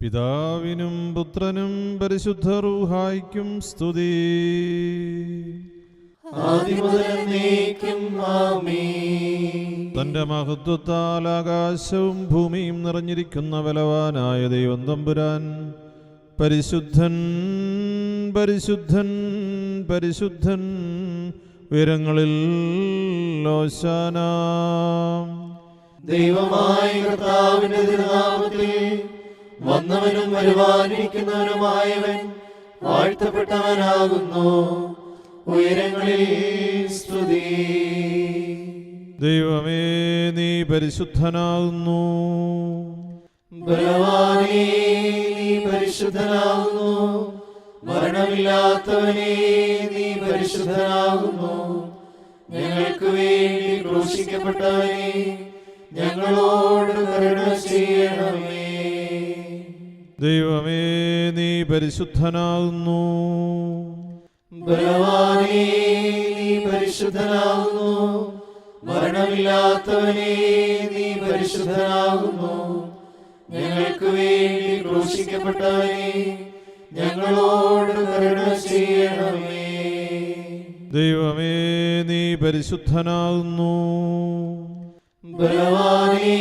പിതാവിനും പുത്രനും പരിശുദ്ധ റൂഹായ്ക്കും സ്തുതി. തന്റെ മഹത്വത്താൽ ആകാശവും ഭൂമിയും നിറഞ്ഞിരിക്കുന്ന ബലവാനായ ദൈവം തമ്പുരാൻ പരിശുദ്ധൻ പരിശുദ്ധൻ പരിശുദ്ധൻ ഉയരങ്ങളിൽ ഹോശാന. ദൈവമായ കർത്താവിന്റെ തിരുനാമത്തിൽ വന്നവനും വരുവാനിരിക്കുന്നവനുമായവൻ വാഴ്ത്തപ്പെട്ടവനാകുന്നു. ഉയരങ്ങളിൽ സ്തുതി. ദൈവമേ, നീ പരിശുദ്ധനാകുന്നു. ബലവാനേ, നീ പരിശുദ്ധനാകുന്നു. മരണമില്ലാത്തവനേ, നീ പരിശുദ്ധനാകുന്നു. ഞങ്ങൾക്ക് വേണ്ടി ക്രൂശിക്കപ്പെട്ടവനേ, ഞങ്ങളോട് കരുണ ചെയ്യണമേ. ദൈവമേ, നീ പരിശുദ്ധനാകുന്നു. ബലവാനേ, നീ പരിശുദ്ധനാകുന്നു. മരണമില്ലാത്തവനേ, നീ പരിശുദ്ധനാകുന്നു. ഞങ്ങൾക്ക് വേണ്ടി ക്രൂശിക്കപ്പെട്ടവനേ, ഞങ്ങളോട് കരുണ ചെയ്യണമേ. ദൈവമേ, നീ പരിശുദ്ധനാകുന്നു. ബലവാനേ,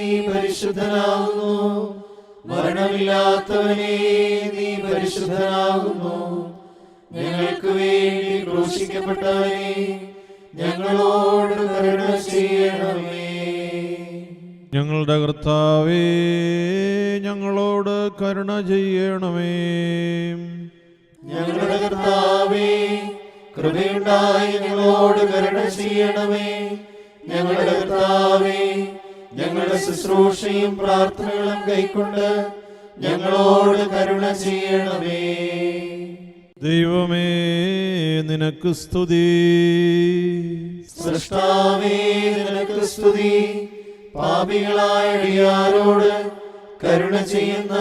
നീ പരിശുദ്ധനാകുന്നു. മരണമില്ലാത്തവനേ, നീ പരിശുദ്ധനാകുന്നു. ഞങ്ങൾക്ക് വേണ്ടി ക്രൂശിക്കപ്പെട്ടവനേ, ഞങ്ങളോട് കരുണ ചെയ്യണമേ. ഞങ്ങളുടെ കർത്താവേ, ഞങ്ങളോട് കരുണ ചെയ്യണമേ. ഞങ്ങളുടെ കർത്താവേ, കൃപയുണ്ടായി ഞങ്ങളോട് കരുണ ചെയ്യണമേ. ഞങ്ങളുടെ കർത്താവേ, ഞങ്ങളുടെ ശുശ്രൂഷയും പ്രാർത്ഥനകളും കൈക്കൊണ്ട് ഞങ്ങളോട് കരുണ ചെയ്യണമേ. ദൈവമേ, നിനക്ക് സ്തുതി. സൃഷ്ടാവേ, നിനക്ക് സ്തുതി. പാപികളായ അടിയാരോട് കരുണ ചെയ്യുന്ന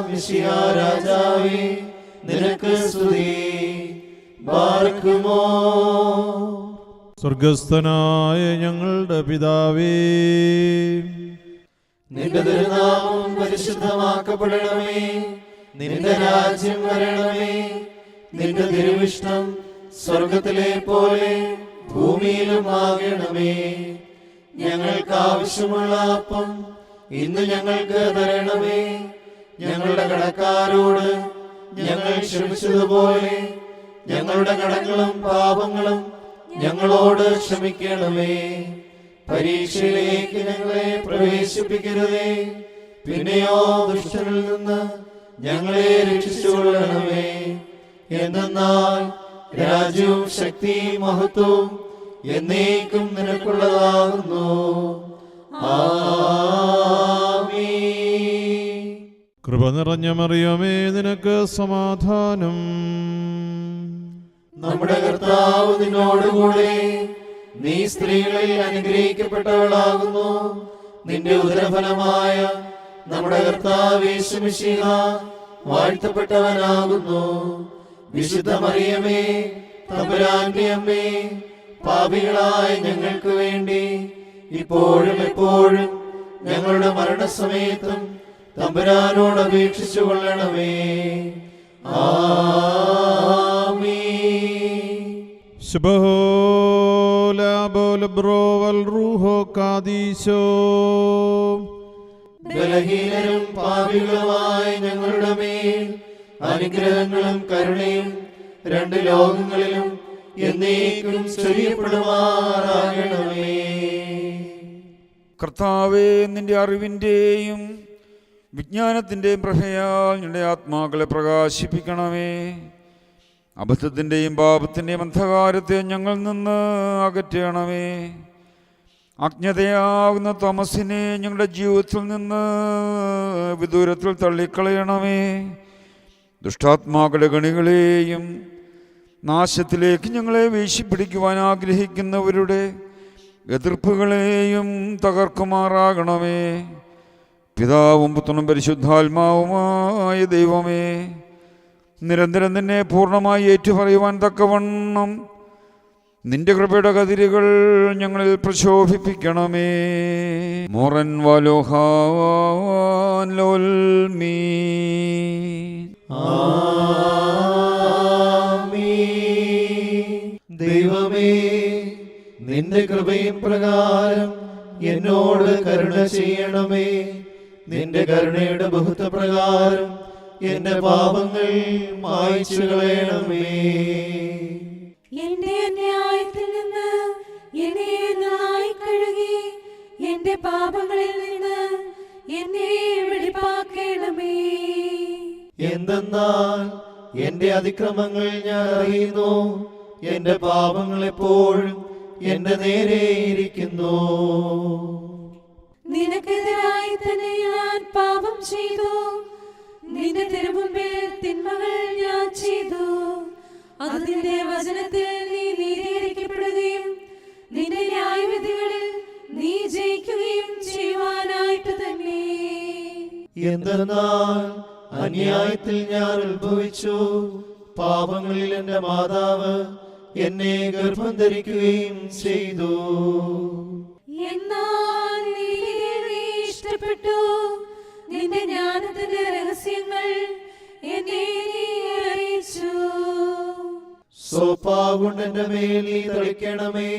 മിശിഹാ രാജാവേ, നിനക്ക് സ്തുതി. ബാർക്കുമോ. സ്വർഗസ്ഥനായ ഞങ്ങളുടെ പിതാവേ, നിന്റെ തിരുനാമം പരിശുദ്ധമാക്കപ്പെടണമേ. നിന്റെ രാജ്യം വരണമേ. നിന്റെ തിരുവിഷ്ടം സ്വർഗത്തിലെ പോലെ ഭൂമിയിലും ആകണമേ. ഞങ്ങൾക്ക് ആവശ്യമുള്ള അപ്പം ഇന്ന് ഞങ്ങൾക്ക് തരണമേ. ഞങ്ങളുടെ കടക്കാരോട് ഞങ്ങൾ ക്ഷമിച്ചതുപോലെ ഞങ്ങളുടെ കടങ്ങളും പാപങ്ങളും ഞങ്ങളോട് ക്ഷമിക്കണമേ. പരീക്ഷയിലേക്ക് ഞങ്ങളെ പ്രവേശിപ്പിക്കരുതേ, പിന്നെയോ ദുഷ്ടനിൽ നിന്ന് ഞങ്ങളെ രക്ഷിച്ചുകൊള്ളണമേ. എന്തെന്നാൽ രാജ്യവും ശക്തിയും മഹത്വവും എന്നേക്കും നിനക്കുള്ളതാകുന്നു. ആമീൻ. കൃപ നിറഞ്ഞ മറിയമേ, നിനക്ക് സമാധാനം. നമ്മുടെ കർത്താവ് നിന്നോടുകൂടെ, നീ സ്ത്രീകളിൽ അനുഗ്രഹിക്കപ്പെട്ടവളാകുന്നു. നിന്റെ ഉദരഫലമായ നമ്മുടെ കർത്താവ് യേശു മിശിഹ വാഴ്ത്തപ്പെട്ടവനാകുന്നു. വിശുദ്ധ മറിയമേ, തമ്പുരാന്റെ അമ്മേ, പാപികളായ ഞങ്ങൾക്ക് വേണ്ടി ഇപ്പോഴും എപ്പോഴും ഞങ്ങളുടെ മരണസമയത്തും തമ്പുരാനോട് അപേക്ഷിച്ചു കൊള്ളണമേ. ആമീൻ. ബലഹീനരും പാപികളുമായ ഞങ്ങളുടെ മേൽ അനുഗ്രഹങ്ങളും കരുണയും രണ്ട് ലോകങ്ങളിലും എന്നേക്കും ചൊരിയപ്പെടുമാറാകണമേ. കർത്താവേ, നിന്റെ അറിവിന്റെയും വിജ്ഞാനത്തിന്റെയും പ്രഭയാൽ ഞങ്ങളുടെ ആത്മാക്കളെ പ്രകാശിപ്പിക്കണമേ. അബദ്ധത്തിന്റെയും പാപത്തിന്റെയും അന്ധകാരത്തെ ഞങ്ങളിൽ നിന്ന് അകറ്റണമേ. അജ്ഞതയാകുന്ന തമസിനെ ഞങ്ങളുടെ ജീവിതത്തിൽ നിന്ന് വിദൂരത്തിൽ തള്ളിക്കളയണമേ. ദുഷ്ടാത്മാക്കളുടെ ഗണികളെയും നാശത്തിലേക്ക് ഞങ്ങളെ വീശിപ്പിടിക്കുവാൻ ആഗ്രഹിക്കുന്നവരുടെ എതിർപ്പുകളെയും തകർക്കുമാറാകണമേ. പിതാവും പുത്രനും പരിശുദ്ധാത്മാവുമായ ദൈവമേ, നിരന്തരം തന്നെ പൂർണ്ണമായി ഏറ്റുപറയുവാൻ തക്കവണ്ണം നിന്റെ കൃപയുടെ കതിരുകൾ ഞങ്ങളിൽ പ്രശോഭിപ്പിക്കണമേ. മോറൻ വലോഹാൻ ലോൽമീ. ദൈവമേ, നിന്റെ കൃപയും പ്രകാരം എന്നോട് കരുണ ചെയ്യണമേ. നിന്റെ കരുണയുടെ ബഹുത്വ പ്രകാരം എന്റെ പാപങ്ങൾ മായ്ച്ചു കളയണമേ. എന്റെ അന്യായത്തിൽ നിന്ന് എന്നെ നന്നായി കഴുകി എന്റെ പാപങ്ങളിൽ നിന്ന് എന്നെ വെടിപ്പാക്കണമേ. എന്തെന്നാൽ എന്റെ അതിക്രമങ്ങൾ ഞാൻ അറിയുന്നു, എന്റെ പാപങ്ങൾ എപ്പോഴും എന്റെ നേരെ ഇരിക്കുന്നു. നിനക്കെതിരായി തന്നെ ഞാൻ പാപം ചെയ്തു, നിന്റെ തിരുമുമ്പിൽ തിന്മകൾ ഞാൻ ചെയ്തു. അതിന്റെ വചനത്തിൽ നീ നീതീകരിക്കപ്പെടുകയും നിന്റെ ന്യായവിധികളിൽ നീ ജയിക്കുകയും ചെയ്യുവാനായിട്ട് തന്നെ. എന്തെന്നാൽ അന്യായത്തിൽ ഞാൻ ഉത്ഭവിച്ചു, പാപങ്ങളിൽ എന്റെ മാതാവ് എന്നെ ഗർഭം ധരിക്കുകയും ചെയ്തു. എന്നാൽ നീതിയെ നീ ഇഷ്ടപ്പെട്ടു, നിന്റെ ജ്ഞാനത്തിന്റെ രഹസ്യങ്ങൾ എന്നെ നീ അറിയിച്ചു. സോപ്പാകൊണ്ട് എന്റെ മേൽ നീ തളിക്കണമേ,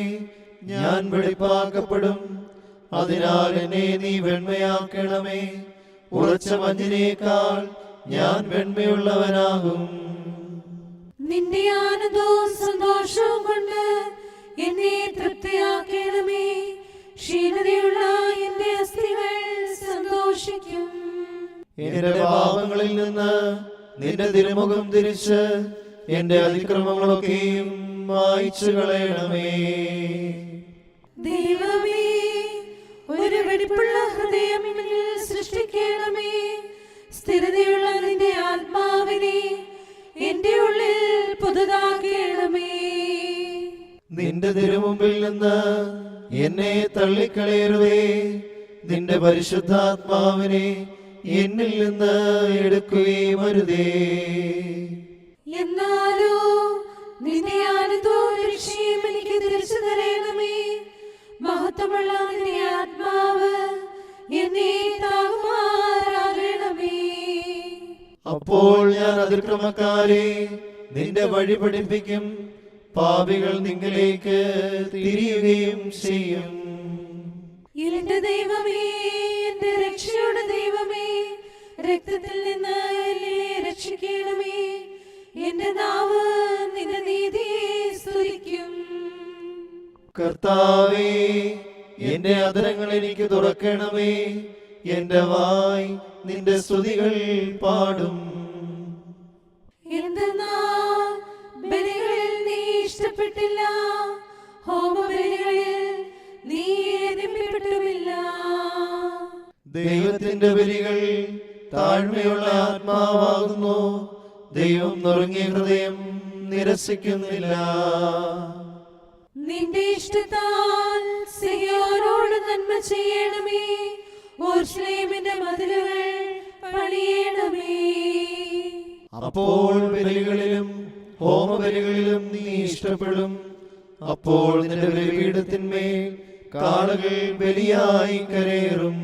ഞാൻ വെടിപ്പാക്കപ്പെടും. അതിനാൽ എന്നെ നീ വെണ്മയാക്കണമേ. ഉറച്ച മഞ്ഞിനേക്കാൾ ഞാൻ വെണ്മയുള്ളവനാകും. നിന്റെ ആനന്ദവും സന്തോഷവും കൊണ്ട് എന്നെ തൃപ്തിയാക്കണമേ. ക്ഷീണതയുള്ള എന്റെ അസ്ഥികൾ സന്തോഷിക്കും. എന്റെ പാപങ്ങളിൽ നിന്ന് നിന്റെ തിരുമുഖം തിരിച്ച് എന്റെ അതിക്രമങ്ങളൊക്കെയും മായ്ച്ചു കളയണമേ. ദൈവമേ, ഒരു വെടിപ്പുള്ള ഹൃദയം എന്നിൽ സൃഷ്ടിക്കണമേ. സ്ഥിരതയുള്ള നിന്റെ ആത്മാവിനെ എന്റെ ഉള്ളിൽ പുതുതാക്കണമേ. നിന്റെ തിരുമുമ്പിൽ നിന്ന് എന്നെ തള്ളിക്കളയരുതേ. നിന്റെ പരിശുദ്ധാത്മാവിനെ എന്നിൽ നിന്ന് എടുക്കുകയും അരുതേ. എന്നാലോ നിന്റെ ആനന്ദവും രക്ഷയും എനിക്ക് തിരിച്ചു തരണമേ. മഹത്വമുള്ള നിന്റെ ആത്മാവ് എന്നെ താങ്ങുമാറാകണമേ. അപ്പോൾ ഞാൻ അതിക്രമക്കാരെ നിന്റെ വഴി പഠിപ്പിക്കും, പാപികൾ നിങ്ങളിലേക്ക് തിരിയുകയും ചെയ്യും. എന്റെ ദൈവമേ, എന്റെ രക്ഷയുടെ ദൈവമേ, രക്തത്തിൽ നിന്ന് എന്നെ രക്ഷിക്കണമേ. എന്റെ നാവ് നിന്റെ നീതിയെ സ്തുതിക്കും. കർത്താവേ, എന്റെ അധരങ്ങൾ എനിക്ക് തുറക്കണമേ. എന്റെ വായ് നിന്റെ സ്തുതികൾ പാടും. എന്തെന്നാൽ ബലികളിൽ നീ ഇഷ്ടപ്പെട്ടില്ല, ഹോമബലികളിൽ നീ രമ്യപ്പെട്ടുമില്ല. ദൈവത്തിന്റെ ബലികൾ താഴ്മയുള്ള ആത്മാവാകുന്നു. ദൈവം നുറുങ്ങിയ ഹൃദയം നിരസിക്കുന്നില്ല. നിന്റെ ഇഷ്ടത്താൽ സിയോനോട് നന്മ ചെയ്യണമേ. യെരൂശലേമിന്റെ മതിലുകൾ പണിയണമേ. അപ്പോൾ ബലികളിലും ഹോമബലികളിലും നീ ഇഷ്ടപ്പെടും. അപ്പോൾ നിന്റെ ബലിപീഠത്തിന്മേൽ കാളകൾ ബലിയായി കരയേറും.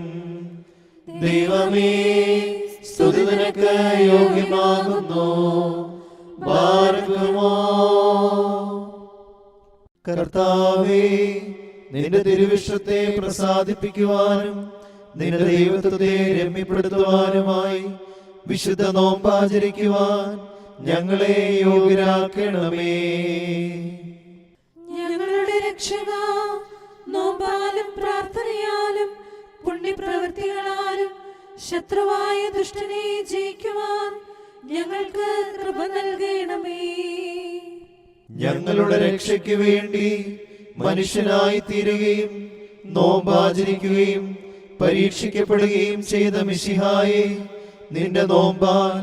ദൈവമേ, സ്തുതി നിനക്ക് യോഗ്യമാകുന്നു. ബാരക്കുമോ. കർത്താവേ, നിന്റെ തിരുവിഷ്ടത്തെ പ്രസാദിപ്പിക്കുവാനും നിന്റെ ദൈവത്വത്തെ രമ്യപ്പെടുത്തുവാനുമായി വിശുദ്ധ നോമ്പാചരിക്കുവാൻ ഞങ്ങളെ യോഗ്യരാക്കണമേ. ഞങ്ങളുടെ രക്ഷക, നോമ്പാലും പ്രാർത്ഥനയാലും പുണ്യപ്രവൃത്തികളാലും ശത്രുവായ ദുഷ്ടനെ ജയിക്കുവാൻ ഞങ്ങൾക്ക് കൃപ നൽകണമേ. ഞങ്ങളുടെ രക്ഷയ്ക്ക് വേണ്ടി മനുഷ്യനായി തീരുകയും നോമ്പാചരിക്കുകയും പരീക്ഷിക്കപ്പെടുകയും ചെയ്ത മിശിഹായെ, നിന്റെ നോമ്പാൽ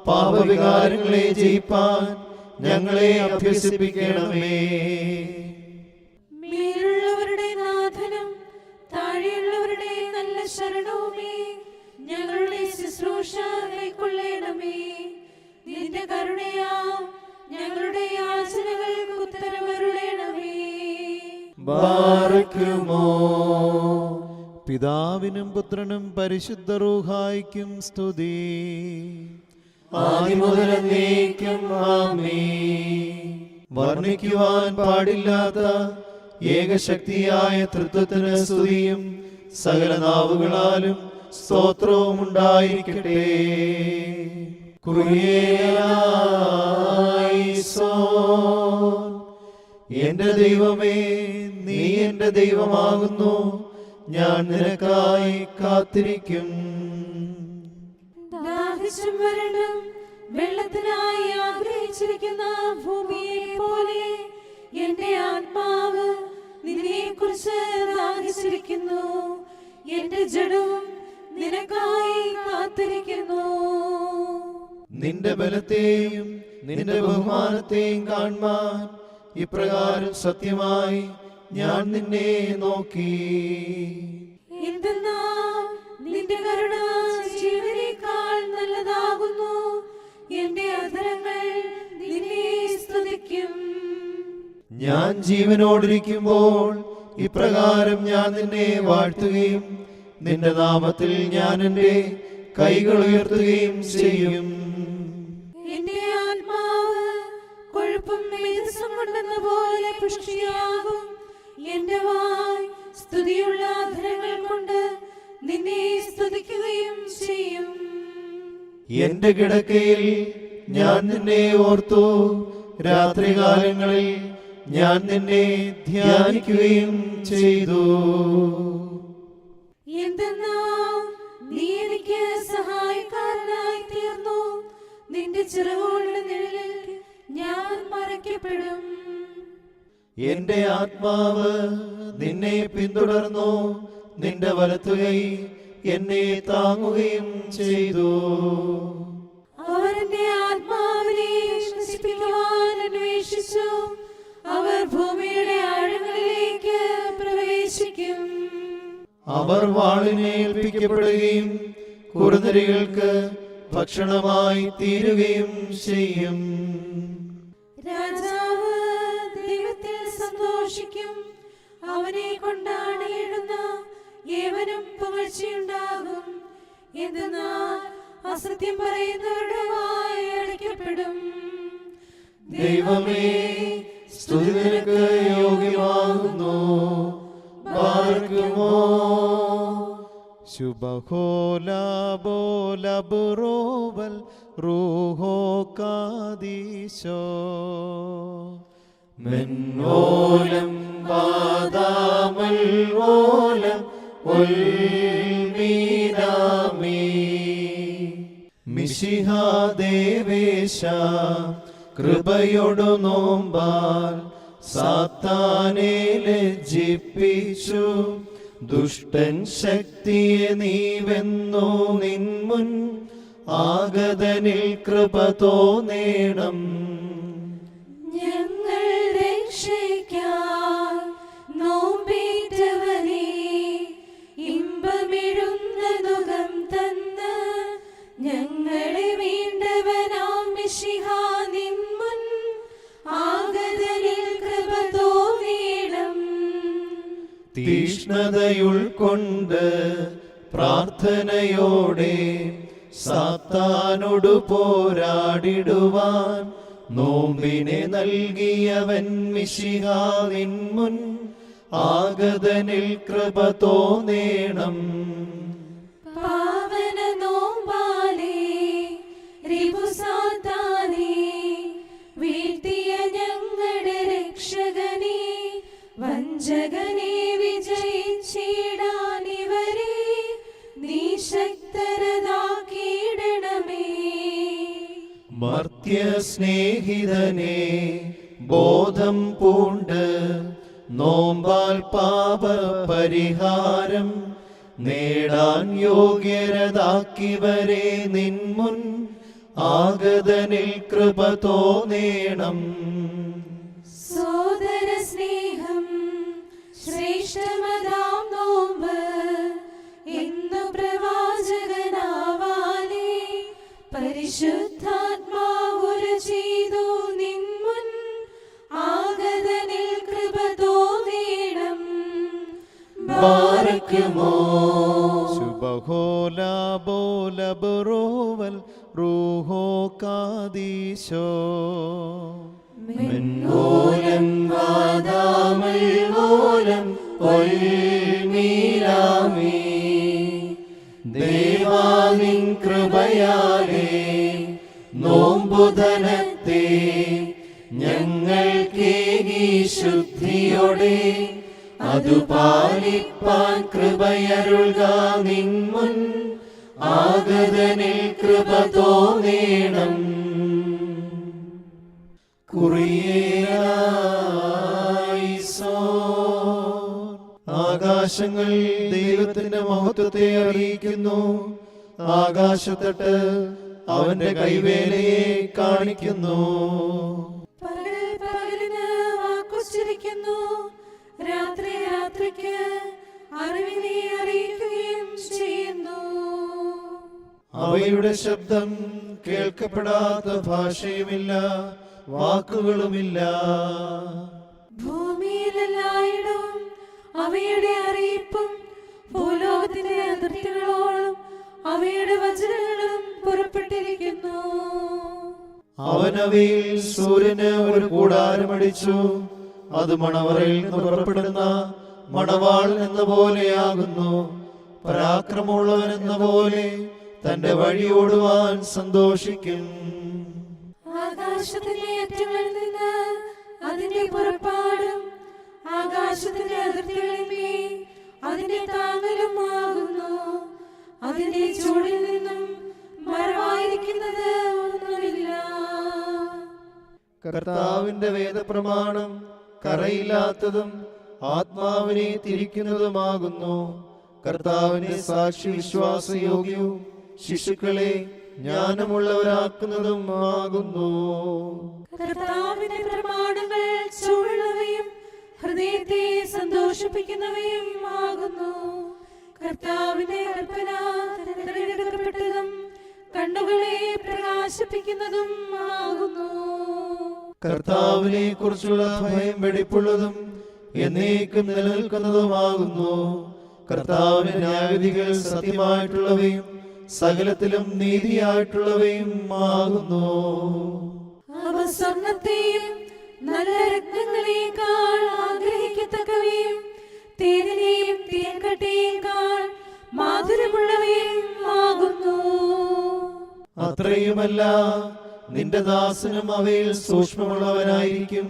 പാപവികാരങ്ങളെ ജയിപ്പാൻ ഞങ്ങളെ അഭ്യസിപ്പിക്കണമേ. മേലുള്ളവരുടെ നാഥനും താഴെയുള്ളവരുടെ നല്ല ശരണവുമേ, ഞങ്ങളുടെ ശുശ്രൂഷ കൈക്കൊള്ളണമേ. നിന്റെ കരുണയാ ഞങ്ങളുടെ യാചനകൾക്ക് ഉത്തരമരുളണമേ. ബാറക്കുമോ. പിതാവിനും പുത്രനും പരിശുദ്ധ റൂഹായ്ക്കും സ്തുതി. ആദിമുതൽ എന്നേക്കും ആമേൻ. വർണ്ണിക്കുവാൻ പാടില്ലാത്ത ഏകശക്തിയായ തൃത്വത്തിന് സ്തുതിയും സകല നാവുകളാലും സ്തോത്രവും ഉണ്ടായിരിക്കട്ടെ. കുറിയേലായിസോൻ. എന്റെ ദൈവമേ, നീ എന്റെ ദൈവമാകുന്നു, ഞാൻ നിനക്കായി കാത്തിരിക്കും. ദാഹിച്ചും വരണ്ടും വെള്ളത്തിനായി ആഗ്രഹിച്ചിരിക്കുന്ന ഭൂമിയെ പോലെ എന്റെ ആത്മാവ് നിന്നെക്കുറിച്ച് ദാഹിച്ചിരിക്കുന്നു. എന്റെ ജഡവും നിനക്കായി കാത്തിരിക്കുന്നു. നിന്റെ ബലത്തെയും നിന്റെ ബഹുമാനത്തെയും കാണുവാൻ ഇപ്രകാരം സത്യമായി ഞാൻ നിന്നെ നോക്കി. എന്തെന്നാൽ നിന്റെ കരുണ ജീവനേക്കാൾ നല്ലതാകുന്നു. എന്റെ അധരങ്ങൾ നിന്നെ സ്തുതിക്കും. ഞാൻ ജീവനോടിരിക്കുമ്പോൾ ഇപ്രകാരം ഞാൻ നിന്നെ വാഴ്ത്തുകയും നിന്റെ നാമത്തിൽ ഞാൻ എന്റെ കൈകൾ ഉയർത്തുകയും ചെയ്യും. എന്റെ ആത്മാവ് കൊഴുപ്പും മേധസ്സും കൊണ്ടെന്ന പോലെ പുഷ്ടിയാകും. എന്റെ വായ് സ്തുതിയുള്ള അധരങ്ങൾ കൊണ്ട് നിന്നെ സ്തുതിക്കുകയും ചെയ്യും. എന്റെ കിടക്കയിൽ ഞാൻ നിന്നെ ഓർത്തു, രാത്രികാലങ്ങളിൽ ഞാൻ നിന്നെ ധ്യാനിക്കുകയും ചെയ്തു. എന്തെന്നാൽ നീ എനിക്ക് സഹായക്കാരനായി തീർന്നു. നിന്റെ ചിറകുകളുടെ നിഴലിൽ ഞാൻ മറയ്ക്കപ്പെടും. എന്റെ ആത്മാവ് നിന്നെ പിന്തുടർന്നു, നിന്റെ വലത്തുകൈ എന്നെ താങ്ങുകയും ചെയ്തു. അവർ എന്റെ ആത്മാവിനെ നശിപ്പിക്കുവാൻ അന്വേഷിച്ചു. അവർ ഭൂമിയുടെ ആഴങ്ങളിലേക്ക് പ്രവേശിക്കും. അവർ വാളിനെ ഏൽപ്പിക്കപ്പെടുകയും കുറുനരികൾക്ക് ഭക്ഷണമായി തീരുകയും ചെയ്യും. രാജാവ് ദൈവത്തിൽ സന്തോഷിക്കും. അവനെ കൊണ്ടാടിയിടുന്ന ഏവനും പുകഴ്ചയുണ്ടാകും. എന്തെന്നാൽ അസത്യം പറയുന്നവരുടെ വായ് അടയ്ക്കപ്പെടും. ദൈവമേ, സ്തുതി നിനക്ക് യോഗ്യമാകുന്നു. ബാറക്കുമോ. ശുഭഹോലാബോലബുറോവൽ റൂഹോ കാദീശോ മെൻവോലം ബാദാമൽ വോലം ഉൽമീനാമി. മിശിഹാദേവേശ കൃപയൊടു നോമ്പാൽ സാത്താനെ ലജ്ജിപ്പിച്ചു. ദുഷ്ടൻ ശക്തിയെ നീ വെന്നു. നിൻമുൻ ആഗതനിൽ കൃപ തോന്നേണം. ഞങ്ങൾ രക്ഷയ്ക്കായി നോമ്പേറ്റവനേ, ഇമ്പമെഴുന്ന നുകം തന്ന് ഞങ്ങളെ വീണ്ടവനാം മിശിഹാ, നിൻമുൻ ആഗതനിൽ കൃപ തോന്നേണം. തീഷ്ണതയുൾക്കൊണ്ട് പ്രാർത്ഥനയോടെ സാത്താനോടു പോരാടിടുവാൻ നോമ്പിനെ നൽകിയവൻ മിശിഹാ, നിൻമുൻ ആഗതനിൽ കൃപ തോന്നേണം. പാവന നോമ്പാലേ റിപുസാത്താനേ, വീഴ്ത്തിയ ഞങ്ങളുടെ രക്ഷകനേ, വഞ്ചകനെ വിജയിച്ചിടാൻ ഇവരെ നീ ശക്തരതാക്കിയിടണമേ. മർത്യ സ്നേഹിതനെ ബോധം പൂണ്ട് നോമ്പാൽ പാപ പരിഹാരം നേടാൻ യോഗ്യരതാക്കിവരെ നിൻമുൻ ആഗതനിൽ കൃപ തോന്നേണം. സോദര സ്നേഹം ശ്രേഷ്ഠമതാം നോമ്പ് എന്നു പ്രവാചകനാവാലേ പരിശുദ്ധാത്മാവുര ചെയ്തു നിൻമുൻ ആഗതനിൽ കൃപ തോന്നേണം. ബാരക്കുമോ ശുഭഹോല ബോല ബറോവൽ റൂഹോ കാദീശോ മെൻമൂലം വാദാമൽ മൂലം ഒൽമീരാമേ ദേവാനിൻ കൃപയാലേ നോമ്പുധനത്തെ ഞങ്ങൾക്കേകി ശുദ്ധിയോടെ അതു പാലിപ്പാൻ കൃപയരുൾക നിൻമുൻ ആഗതനിൽ കൃപ തോന്നേണം. ആകാശങ്ങൾ ദൈവത്തിന്റെ മഹത്വത്തെ അറിയിക്കുന്നു, ആകാശത്തട്ട് അവന്റെ കൈവേലയെ കാണിക്കുന്നു. പകലിന് വാക്കുച്ചരിക്കുന്നു, രാത്രി രാത്രിക്ക് അറിവിനെ അറിയിക്കുകയും ചെയ്യുന്നു. അവയുടെ ശബ്ദം കേൾക്കപ്പെടാത്ത ഭാഷയുമില്ല, വാക്കുകളുമില്ല. ഭൂമിയിലെല്ലായിടവും അവയുടെ അറിയിപ്പും ഭൂലോകത്തിന്റെ അതിർത്തികളോളം അവയുടെ വചനങ്ങളും പുറപ്പെട്ടിരിക്കുന്നു. അവനവയിൽ സൂര്യന് ഒരു കൂടാരമടിച്ചു, അത് മണവറയിൽ നിന്ന് പുറപ്പെടുന്ന മണവാൾ എന്ന പോലെയാകുന്നു. പരാക്രമമുള്ളവൻ എന്ന പോലെ തന്റെ വഴി ഓടുവാൻ സന്തോഷിക്കും. ആകാശത്തിന്റെ അറ്റങ്ങളിൽ നിന്ന് അതിന്റെ പുറപ്പാടും ആകാശത്തിന്റെ അതിർത്തികളിലെ അതിന്റെ താങ്ങലും ആകുന്നു. അതിന്റെ ചൂടിൽ നിന്നും മറവായിരിക്കുന്നത് ഒന്നുമില്ല. കർത്താവിന്റെ വേദപ്രമാണം കറയില്ലാത്തതും ആത്മാവിനെ തിരിക്കുന്നതുമാകുന്നു. കർത്താവിനെ സാക്ഷി വിശ്വാസയോഗ്യവും ശിശുക്കളെ ജ്ഞാനമുള്ളവരാക്കുന്നതും ആകുന്നു. കർത്താവിന്റെ പ്രമാണങ്ങൾ ചൂടുള്ളവയും ഹൃദയത്തെ സന്തോഷിപ്പിക്കുന്നവയും ആകുന്നു. കർത്താവിന്റെ കൽപ്പന തിരഞ്ഞെടുക്കപ്പെട്ടതും കണ്ണുകളെ പ്രകാശിപ്പിക്കുന്നതും ആകുന്നു. കർത്താവിനെ കുറിച്ചുള്ള ഭയം വെടിപ്പുള്ളതും എന്നേക്കും നിലനിൽക്കുന്നതുമാകുന്നു. കർത്താവിന്റെ ന്യായവിധികൾ സത്യമായിട്ടുള്ളവയും സകലത്തിലും നീതിയായിട്ടുള്ളവയും ആകുന്നു. അവ സ്വർണ്ണത്തെയും നല്ല രത്നങ്ങളെക്കാൾ ആഗ്രഹിക്കത്തക്കവയും തേനിനെയും തേൻകട്ടയേക്കാൾ മാധുര്യമുള്ളവയും ആകുന്നു. അത്രയുമല്ല, നിന്റെ ദാസനും അവയിൽ സൂക്ഷ്മമുള്ളവനായിരിക്കും.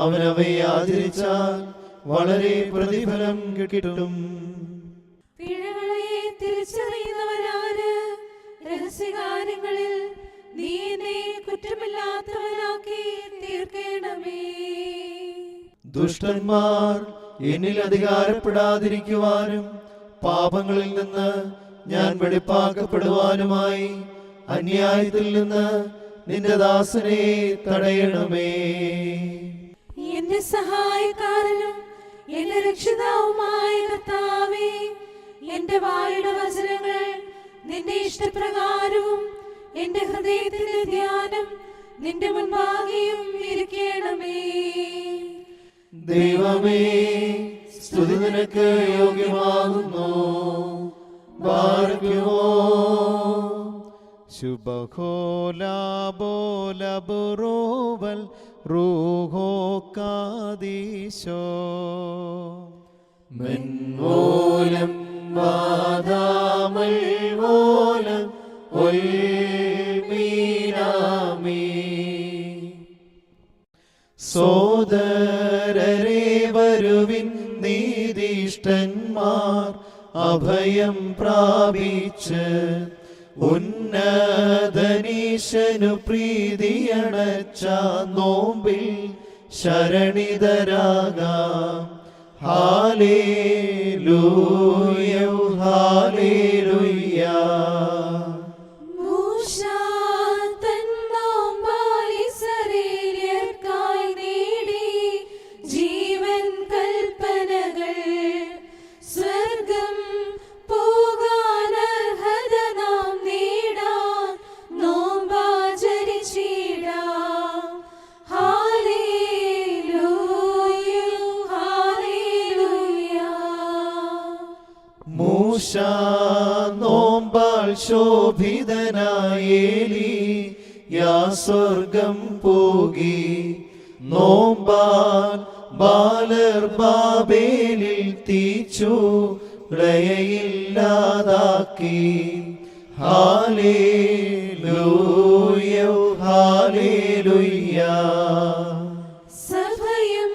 അവൻ അവയെ ആചരിച്ചാൽ വളരെ പ്രതിഫലം കിട്ടും. പിഴകളെ തിരിച്ചറിയുന്നവനാര്? രഹസ്യകാര്യങ്ങളിൽ നീ എന്നെ കുറ്റമില്ലാത്തവനാക്കി തീർക്കണമേ. ദുഷ്ടന്മാർ എന്നിൽ അധികാരപ്പെടാതിരിക്കുവാനും പാപങ്ങളിൽ നിന്ന് ഞാൻ വെടിപ്പാക്കപ്പെടുവാനുമായി അന്യായത്തിൽ നിന്ന് നിന്റെ ദാസനെ തടയണമേ. എന്റെ സഹായക്കാരനും എന്റെ രക്ഷിതാവുമായ കർത്താവേ, എന്റെ വായുടെ വചനങ്ങൾ നിന്റെ ഇഷ്ടപ്രകാരവും എന്റെ ഹൃദയത്തിന്റെ ധ്യാനം നിന്റെ മുൻപാകെയും ഇരിക്കണമേ. ദൈവമേ, സ്തുതി നിനക്ക് യോഗ്യമാകുന്നു. ബാരക്കുമോ ശുഭഹോലാബോലബുറോവൽ റൂഹോ കാദീശോ മെൻമൂലം വാദാമൽ മൂലം ഒൽമീരാമേ സോദരരെ വരുവിൻ, നീതിഷ്ഠന്മാർ അഭയം പ്രാപിച്ച് ഉന്നതനീശനു പ്രീതിയണച്ച നോമ്പിൽ ശരണിതരാകാം. Hallelujah hallelujah. മൂശ നോമ്പാൽ ശോഭിതനായേലി സ്വർഗം പോകി നോമ്പാൽ ബാലർ ബാബേലിൽ തീച്ചൂടയില്ലാതാക്കി ഹാലേലൂയ ഹാലേലൂയ. സഭയും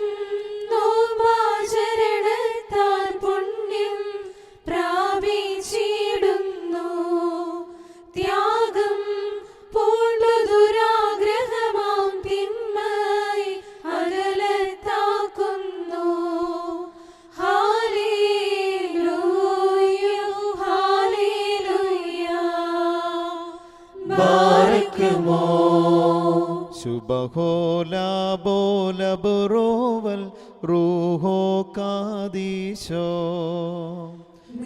നോമ്പാചരണത്താൽ പുണ്യം പ്രാപിച്ചിടുന്നു. ത്യാഗം പൂണ്ടു ദുരാഗ്രഹമാം തിന്മയെ അകലത്താക്കുന്നു. Hallelujah hallelujah. ബാരക്കുമോ ശുഭഹോലാബോലബറോവൽ റൂഹോ കാദീശോ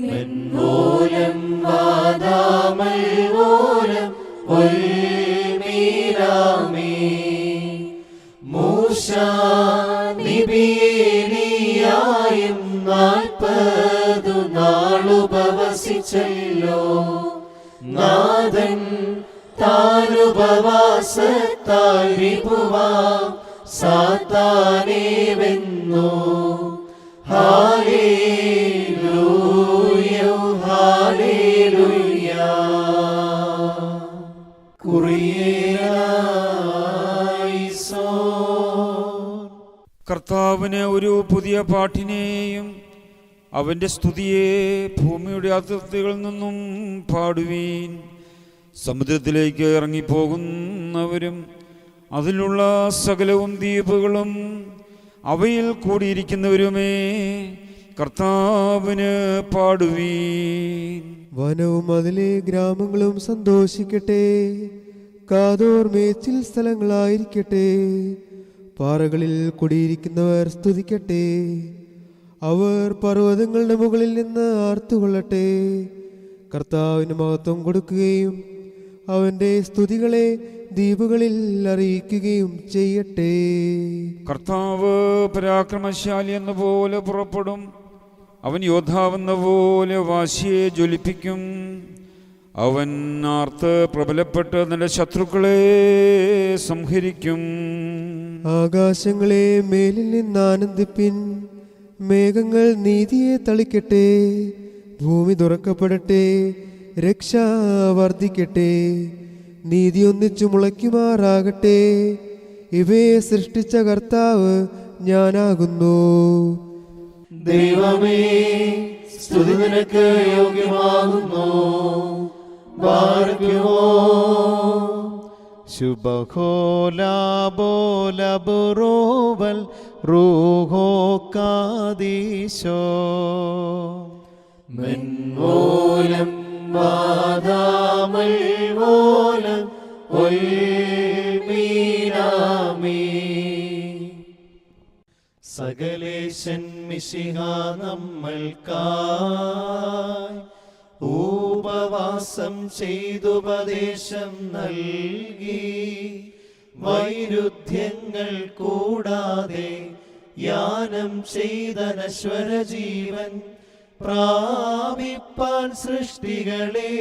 മെൻമൂലം വാദാമൽ മൂലം ഉൽമീരാമി മൂശ നിബിയേലിയായും 40 നാളുപവസിച്ചല്ലോ. നാഥൻ താനുപവാസത്താൽ രിപുവാ സാത്താനെ വെന്നു. Hallelujah hallelujah. കുറിയേലായിസോൻ. കർത്താവിന് ഒരു പുതിയ പാട്ടിനെയും അവൻ്റെ സ്തുതിയെ ഭൂമിയുടെ അതിർത്തികളിൽ നിന്നും പാടുവീൻ. സമുദ്രത്തിലേക്ക് ഇറങ്ങിപ്പോകുന്നവരും അതിലുള്ള സകലവും ദ്വീപുകളും അവയിൽ കൂടിയിരിക്കുന്നവരുമേ കർത്താവിന് പാടുവീൻ. വനവും അതിലെ ഗ്രാമങ്ങളും സന്തോഷിക്കട്ടെ. കാതോർ മേച്ചിൽ സ്ഥലങ്ങളായിരിക്കട്ടെ. പാറകളിൽ കുടിയിരിക്കുന്നവർ സ്തുതിക്കട്ടെ. അവർ പർവ്വതങ്ങളുടെ മുകളിൽ നിന്ന് ആർത്തുകൊള്ളട്ടെ. കർത്താവിന് മഹത്വം കൊടുക്കുകയും അവൻ്റെ സ്തുതികളെ ദ്വീപുകളിൽ അറിയിക്കുകയും ചെയ്യട്ടെ. കർത്താവ് പരാക്രമശാലി എന്ന പോലെ പുറപ്പെടും. അവൻ യോദ്ധാവെന്ന പോലെ വാശിയെ ജ്വലിപ്പിക്കും. അവൻ ആർത്ത് പ്രബലപ്പെട്ട് നിന്റെ ശത്രുക്കളെ സംഹരിക്കും. ആകാശങ്ങളെ മേലിൽ നിന്ന് ആനന്ദിപ്പിൻ. മേഘങ്ങൾ നീതിയെ തളിക്കട്ടെ. ഭൂമി തുറക്കപ്പെടട്ടെ. രക്ഷ വർദ്ധിക്കട്ടെ. നീതി ഒന്നിച്ചു മുളയ്ക്കുമാറാകട്ടെ. ഇവയെ സൃഷ്ടിച്ച കർത്താവ് ഞാനാകുന്നു. ദൈവമേ, സ്തുതി നിനക്ക് യോഗ്യമാകുന്നു. ബാരക്കുമോ ശുഭഹോലാബോലബറോവൽ റൂഹോ കാദീശോ മെൻമൂലം വാദാമൽ മൂലം ഉൽമീരാമി. സകലേശൻ മിശിഹ നമ്മൾക്കായി ഉപവാസം ചെയ്തുപദേശം നൽകി. വൈരുദ്ധ്യങ്ങൾ കൂടാതെ യാനം ചെയ്ത നശ്വര ജീവൻ പ്രാപിപ്പാൻ സൃഷ്ടികളെ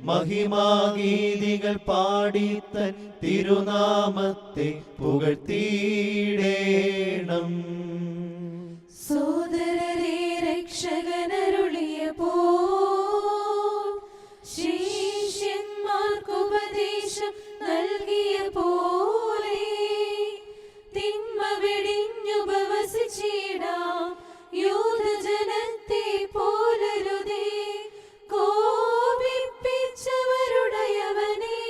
മഹിമാഗീതികൾ പാടിത്തൻ തിരുനാമത്തെ പുകഴ്ത്തിയിടേണം. സോദരരെ, രക്ഷകനരുളിയപ്പോൾ ശിഷ്യന്മാർക്കുപദേശം നൽകിയ പോലെ തിന്മ വെടിഞ്ഞുപവസിച്ചിടാം. യൂദജനത്തെ പോലരുതേ, കോപിപ്പിച്ചവരുടയവനെ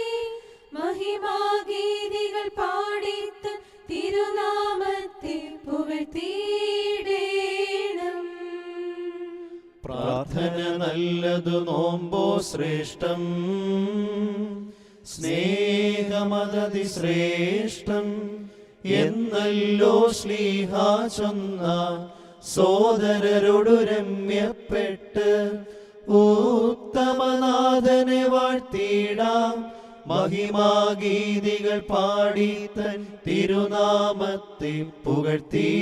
മഹിമാഗീതികൾ പാടിത്ത് തിരുനാമത്തെ പുകഴ്ത്തിയിടേണം. പ്രാർത്ഥന നല്ലതു, നോമ്പോ ശ്രേഷ്ഠം. സ്നേഹമതതി ശ്രേഷ്ഠം എന്നല്ലോ ശ്ലീഹാ ചൊന്ന. സോദരരോടു രമ്യപ്പെട്ട് ഉത്തമനാഥനെ വാഴ്ത്തിയിടാം. മഹിമാഗീതികൾ പാടിത്തൻ തിരുനാമത്തെ പുകഴ്ത്തിയിടേണം.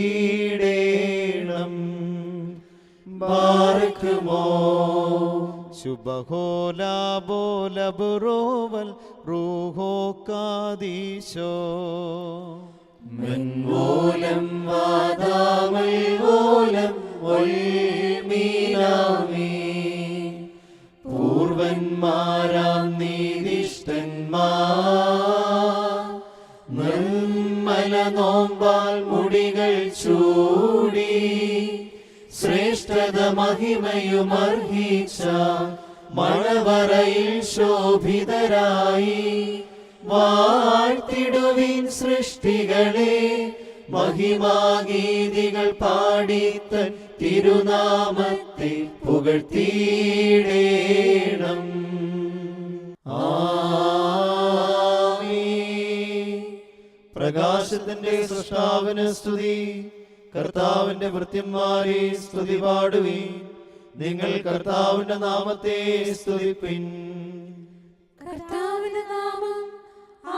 ബാറക്കുമോ ശുഭഹോലാബോലബുറോവൽ റൂഹോ കാദീശോ മൻവോലം വാദാമൽ വോലം വൽമീനാമി പൂർവന്മാരാം നീതിഷ്ഠന്മാർ നിർമ്മല നോമ്പാൽ മുടികൾ ചൂടി ശ്രേഷ്ഠത മഹിമയുമർഹിച്ച മണവറയിൽ ശോഭിതരായി വാഴ്ത്തിടുവിൻ സൃഷ്ടികളെ മഹിമാഗീതികൾ പാടിത്തൻ തിരുനാമത്തെ പുകഴ്ത്തിയിടേണം. ആമീൻ. പ്രകാശത്തിന്റെ സൃഷ്ടാവിന് സ്തുതി. കർത്താവിന്റെ ഭൃത്യന്മാരെ സ്തുതി പാടുവിൻ. നിങ്ങൾ കർത്താവിന്റെ നാമത്തെ സ്തുതിപ്പിൻ. കർത്താവിന്റെ നാമം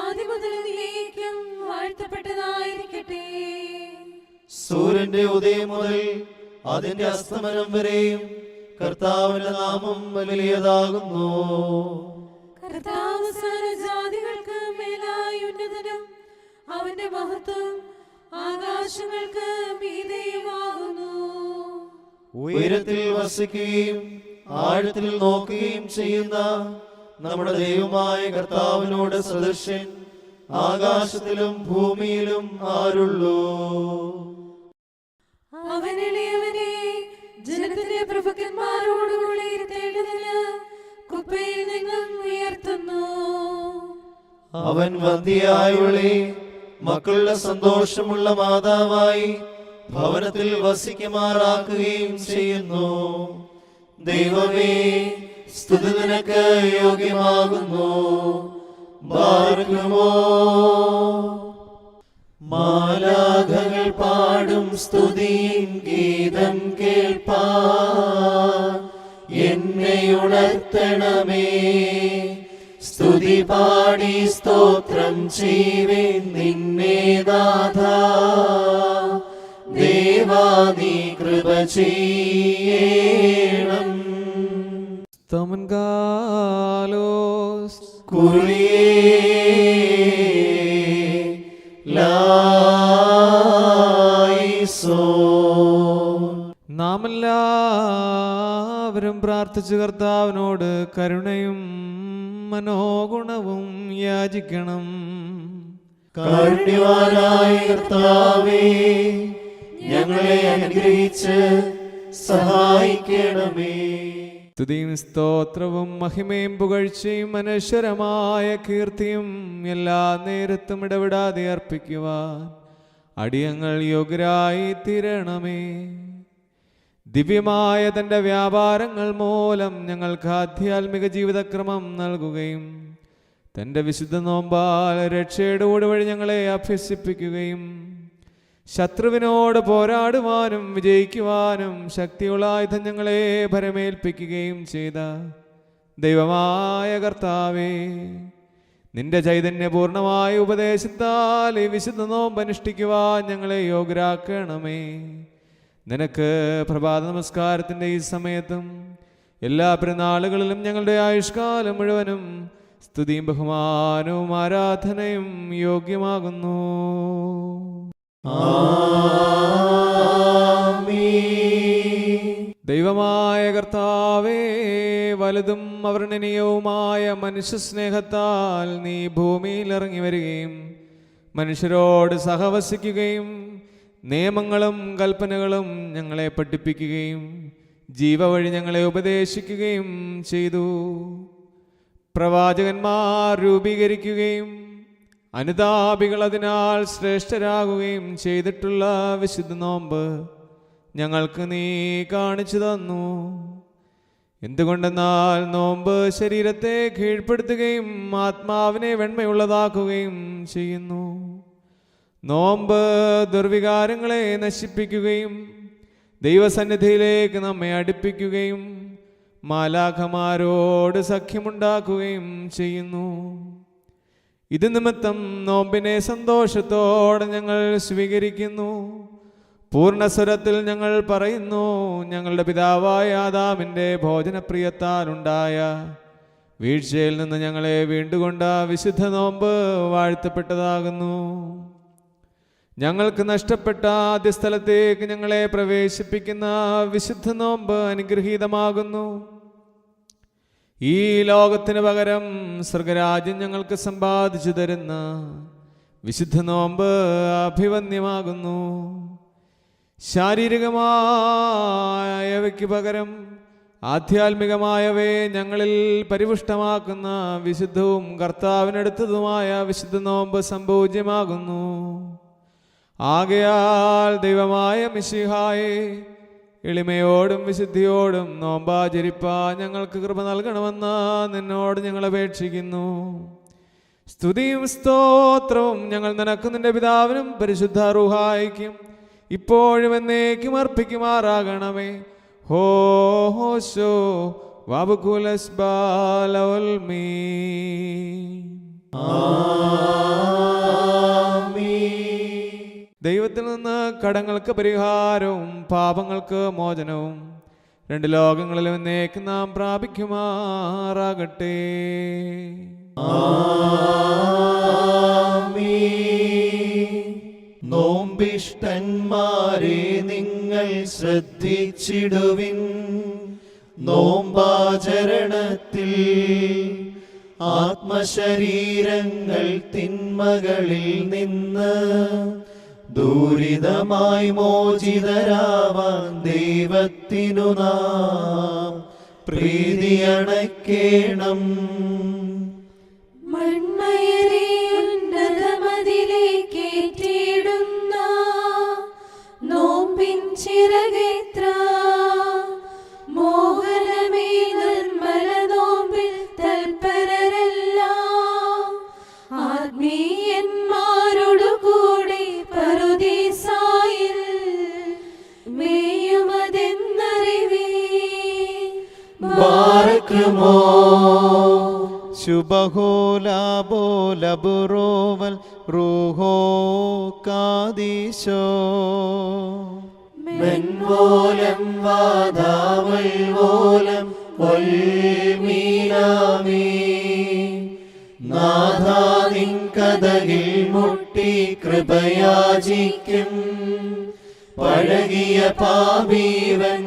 ആദിമുതൽ എന്നേക്കും വാഴ്ത്തപ്പെട്ടതായിരിക്കട്ടെ. സൂര്യന്റെ ഉദയം മുതൽ അതിന്റെ അസ്തമനം വരെയും കർത്താവിന്റെ നാമം വലിയതാകുന്നു. കർത്താവ് സർവ്വജാതികൾക്ക് മേലായി ഉന്നതനും അവന്റെ മഹത്വം ആകാശങ്ങൾക്ക് മീതെയുമാകുന്നു. ഉയരത്തിൽ വസിക്കുകയും ആഴത്തിൽ നോക്കുകയും ചെയ്യുന്ന നമ്മുടെ ദൈവമായ കർത്താവിനോട് സദൃശൻ ആകാശത്തിലും ഭൂമിയിലും ആരുള്ളൂ? അവനെളിയവനെ ജനത്തിന്റെ പ്രഭുക്കന്മാരോടുകൂടി ഇരുത്തേണ്ടതിന് കുപ്പയിൽ നിന്നും ഉയർത്തുന്നു. അവൻ വന്ധ്യയായവളെ മക്കളുടെ സന്തോഷമുള്ള മാതാവായി ഭവനത്തിൽ വസിക്കുമാറാക്കുകയും ചെയ്യുന്നു. ദൈവമേ, സ്തുതി നിനക്ക് യോഗ്യമാകുന്നു. ബാറക്കുമോ. മാലാഖകൾ പാടും സ്തുതിയിൻ ഗീതം കേൾപ്പാൻ എന്നെ ഉണർത്തണമേ. സ്തുതി പാടി സ്തോത്രം ചെയ്യുവിൻ നിന്നെ നാഥാ. ദേവാ നീ കൃപ ചെയ്യണം. സ്തമൻകാലോസ് നാം എല്ലാവരും പ്രാർത്ഥിച്ചു കർത്താവിനോട് കരുണയും മനോഗുണവും യാചിക്കണം. കാരുണ്യവാനായ കർത്താവേ, ഞങ്ങളെ അനുഗ്രഹിച്ച് സഹായിക്കണമേ. സ്തുതിയും സ്തോത്രവും മഹിമയും പുകഴ്ചയും അനശ്വരമായ കീർത്തിയും എല്ലാ നേരത്തും ഇടവിടാതെ അർപ്പിക്കുവാൻ അടിയങ്ങൾ യോഗ്യരായി തീരണമേ. ദിവ്യമായ തൻ്റെ വ്യാപാരങ്ങൾ മൂലം ഞങ്ങൾക്ക് ആധ്യാത്മിക ജീവിതക്രമം നൽകുകയും തൻ്റെ വിശുദ്ധ നോമ്പാൽ രക്ഷയുടെ വഴി ഞങ്ങളെ അഭ്യസിപ്പിക്കുകയും ശത്രുവിനോട് പോരാടുവാനും വിജയിക്കുവാനും ശക്തിയുള്ള ആയുധം ഞങ്ങളെ ഭരമേൽപ്പിക്കുകയും ചെയ്ത ദൈവമായ കർത്താവേ, നിന്റെ ചൈതന്യപൂർണമായ ഉപദേശത്താൽ ഈ വിശുദ്ധ നോമ്പ് അനുഷ്ഠിക്കുവാൻ ഞങ്ങളെ യോഗ്യരാക്കണമേ. നിനക്ക് പ്രഭാത നമസ്കാരത്തിൻ്റെ ഈ സമയത്തും എല്ലാ പെരുന്നാളുകളിലും ഞങ്ങളുടെ ആയുഷ്കാലം മുഴുവനും സ്തുതിയും ബഹുമാനവും ആരാധനയും യോഗ്യമാകുന്നു. ദൈവമായ കർത്താവേ, വലുതും അവർണ്ണനീയവുമായ മനുഷ്യ സ്നേഹത്താൽ നീ ഭൂമിയിൽ ഇറങ്ങി വരികയും മനുഷ്യരോട് സഹവസിക്കുകയും നിയമങ്ങളും കൽപ്പനകളും ഞങ്ങളെ പഠിപ്പിക്കുകയും ജീവവഴി ഞങ്ങളെ ഉപദേശിക്കുകയും ചെയ്തു. പ്രവാചകന്മാർ രൂപീകരിക്കുകയും അനുതാപികൾ അതിനാൽ ശ്രേഷ്ഠരാകുകയും ചെയ്തിട്ടുള്ള വിശുദ്ധ നോമ്പ് ഞങ്ങൾക്ക് നീ കാണിച്ചു തന്നു. എന്തുകൊണ്ടെന്നാൽ നോമ്പ് ശരീരത്തെ കീഴ്പ്പെടുത്തുകയും ആത്മാവിനെ വെണ്മയുള്ളതാക്കുകയും ചെയ്യുന്നു. നോമ്പ് ദുർവികാരങ്ങളെ നശിപ്പിക്കുകയും ദൈവസന്നിധിയിലേക്ക് നമ്മെ അടുപ്പിക്കുകയും മാലാഖമാരോട് സഖ്യമുണ്ടാക്കുകയും ചെയ്യുന്നു. ഇത് നിമിത്തം നോമ്പിനെ സന്തോഷത്തോടെ ഞങ്ങൾ സ്വീകരിക്കുന്നു. പൂർണ്ണസ്വരത്തിൽ ഞങ്ങൾ പറയുന്നു, ഞങ്ങളുടെ പിതാവായ ആദാമിൻ്റെ ഭോജനപ്രിയത്താൽ ഉണ്ടായ വീഴ്ചയിൽ നിന്ന് ഞങ്ങളെ വീണ്ടുകൊണ്ട വിശുദ്ധ നോമ്പ് വാഴ്ത്തപ്പെട്ടതാകുന്നു. ഞങ്ങൾക്ക് നഷ്ടപ്പെട്ട ആദ്യ സ്ഥലത്തേക്ക് ഞങ്ങളെ പ്രവേശിപ്പിക്കുന്ന വിശുദ്ധ നോമ്പ് അനുഗ്രഹീതമാകുന്നു. ഈ ലോകത്തിന് പകരം സ്വർഗരാജ്യം ഞങ്ങൾക്ക് സമ്പാദിച്ചു തരുന്ന വിശുദ്ധ നോമ്പ് അഭിവന്യമാകുന്നു. ശാരീരികമായവയ്ക്ക് പകരം ആധ്യാത്മികമായവയെ ഞങ്ങളിൽ പരിപുഷ്ടമാക്കുന്ന വിശുദ്ധവും കർത്താവിനടുത്തതുമായ വിശുദ്ധ നോമ്പ് സംഭോജ്യമാകുന്നു. ആകയാൽ ദൈവമായ മിശിഹായെ എളിമയോടും വിശുദ്ധിയോടും നോമ്പാചരിപ്പാൻ ഞങ്ങൾക്ക് കൃപ നൽകണമെന്ന് നിന്നോട് ഞങ്ങൾ അപേക്ഷിക്കുന്നു. സ്തുതിയും സ്തോത്രവും ഞങ്ങൾ നിനക്ക് നിന്റെ പിതാവിനും പരിശുദ്ധ റൂഹായിക്കും ഇപ്പോഴും എന്നേക്കും അർപ്പിക്കുമാറാകണമേ. ഹോശോ വാബുകുലസ്ബാലവൽമീ. ദൈവത്തിൽ നിന്ന് കടങ്ങൾക്ക് പരിഹാരവും പാപങ്ങൾക്ക് മോചനവും രണ്ട് ലോകങ്ങളിലും എന്നേക്കും നാം പ്രാപിക്കുമാറാകട്ടെ. നോമ്പിഷ്ടന്മാരെ നിങ്ങൾ ശ്രദ്ധിച്ചിടുവിൻ. നോമ്പാചരണത്തിൽ ആത്മശരീരങ്ങൾ തിന്മകളിൽ നിന്ന് ദൂരിതമായി മോചിതരാവാൻ ദൈവത്തിനു നാം പ്രീതിയണക്കേണം. മൺമയരെ ഉന്നതമതിലേക്കേറ്റിടുന്ന നോമ്പിൻ ചിറകേത്ര മോഹനമേ നിർമ്മല നോമ്പിൽ തൽപരരെല്ലാം ആത്മീയന്മാരോടുകൂടി പറുദീസായിൽ മേയുമതെന്നറിവേ. ബാരക്കുമോ ശുഭഹോലാബോലബുറോവൽ റൂഹോ കാദീശോ. മെൻവോലം വാദാവൽവോലം ഒൽമീനാമീ. നാഥാ നിൻ കഥകിൽ മുട്ടി കൃപയാചിക്കും പഴകിയ പാപീവൻ.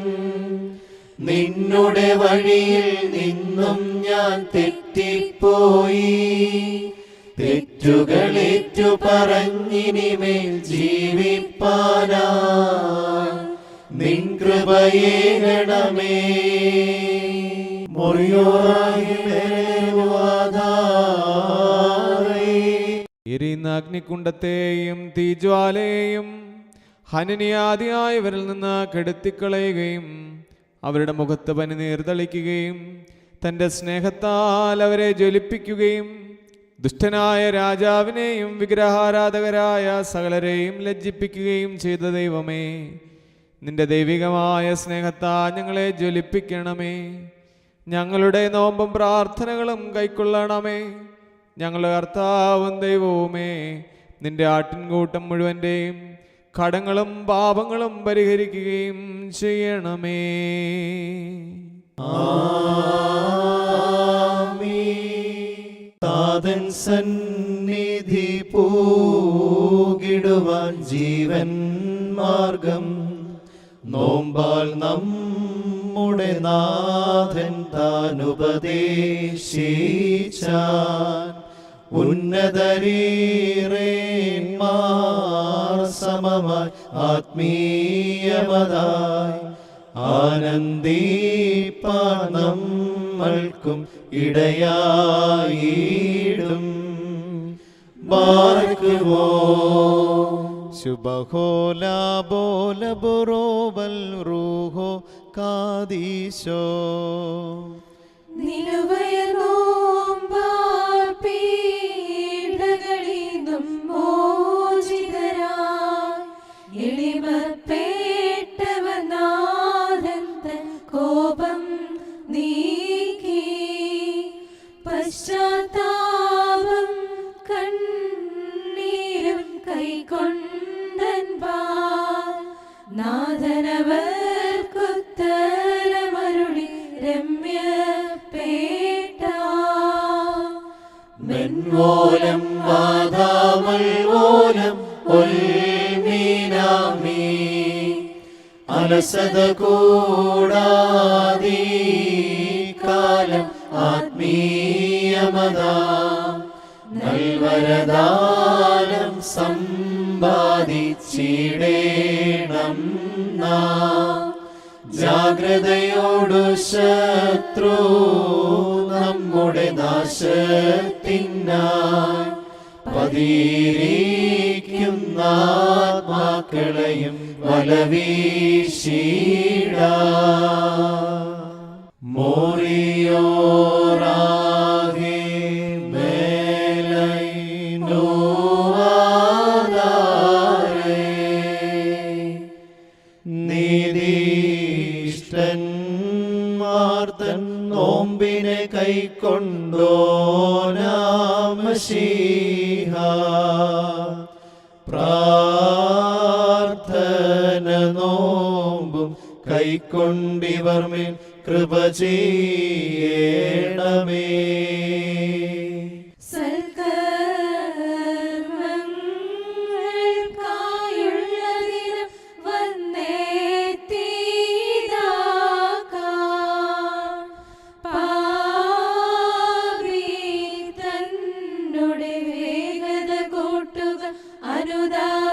നിന്നുടെ വഴിയിൽ നിന്നും ഞാൻ തെറ്റിപ്പോയി. തെറ്റുകളേറ്റു പറഞ്ഞിനിമേൽ ജീവിപ്പാനായി നിൻ കൃപയേകണമേ. എരിയുന്ന അഗ്നികുണ്ഡത്തെയും തീജ്വാലയെയും ഹനനീയാദിയായവരിൽ നിന്ന് കെടുത്തിക്കളയുകയും അവരുടെ മുഖത്ത് പനിനീർ തളിക്കുകയും തൻ്റെ സ്നേഹത്താൽ അവരെ ജ്വലിപ്പിക്കുകയും ദുഷ്ടനായ രാജാവിനെയും വിഗ്രഹാരാധകരായ സകലരെയും ലജ്ജിപ്പിക്കുകയും ചെയ്ത ദൈവമേ, നിന്റെ ദൈവികമായ സ്നേഹത്താൽ ഞങ്ങളെ ജ്വലിപ്പിക്കണമേ. ഞങ്ങളുടെ നോമ്പും പ്രാർത്ഥനകളും കൈക്കൊള്ളണമേ. ഞങ്ങളുടെ കർത്താവും ദൈവവുമേ, നിന്റെ ആട്ടിൻകൂട്ടം മുഴുവൻ്റെയും കടങ്ങളും പാപങ്ങളും പരിഹരിക്കുകയും ചെയ്യണമേ. താതൻ സന്നിധി പൂകിടുവാൻ ജീവൻ മാർഗം നോമ്പാൽ നമ്മുടെ നാഥൻ താൻ ഉപദേശിച്ചാൻ. ഉന്നതരീരേന്മാർ സമമായി ആത്മീയമതായി ആനന്ദിപ്പാൻ നമ്മൾക്കും ഇടയായിടും. ബാരക്കുമോ ശുഭഹോലാബോലബുറോവൽ റൂഹോ കാദീശോ. നിലുവയർന്നോമ്പാൽ പീഡകളിന്നും മോചിതരായി എളിമപ്പെട്ടവനാഥൻ തൻ കോപം നീക്കി പശ്ചാത്താപം കണ്ണീരും കൈക്കൊണ്ടൻ നാഥനവർക്കുത്തരമരുളി രമ്യപേട്ട മെൻവോലം വാദാമൽവോലം ഒൽമീനാമീ അലസത കൂടാതീ കാലം ആത്മീയമതാ നൽവരദാനം സമ്പാദിച്ചിടേണം നാം ജാഗ്രതയോടു ശത്രു നമ്മുടെ നാശത്തിനായി പതിയിരിക്കുന്ന ആത്മാക്കളെയും വലവീശിട മോറിയോറാകെ നീതിഷ്ഠന്മാർത്തൻ നോമ്പിനെ കൈക്കൊണ്ടോനാമശീഹ പ്രാർത്ഥന നോമ്പും കൈക്കൊണ്ടിവർ മേൽ കൃപ ചെയ്യണമേ. സൽക്കർമ്മങ്ങൾക്കായുള്ള ദിനം വന്നെത്തിയതാ. പാപി തന്നുടെ വേഗത കൂട്ടുക അനുതാപത്തിനടയാ.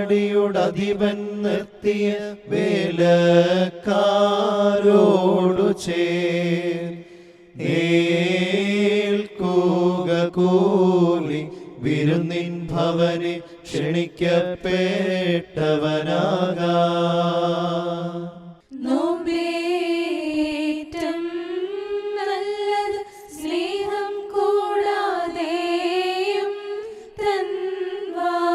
ദ്രാക്ഷാവാടിയുടധിപൻ നിർത്തിയ വേലക്കാരോടു ചേൽക്കുക കൂലി വിരുന്നിൻ ഭവനെ ക്ഷണിക്കപ്പെട്ടവനാകാ. നോമ്പേറ്റം നല്ലത് സ്നേഹം കൂടാതെയും തൻവായ്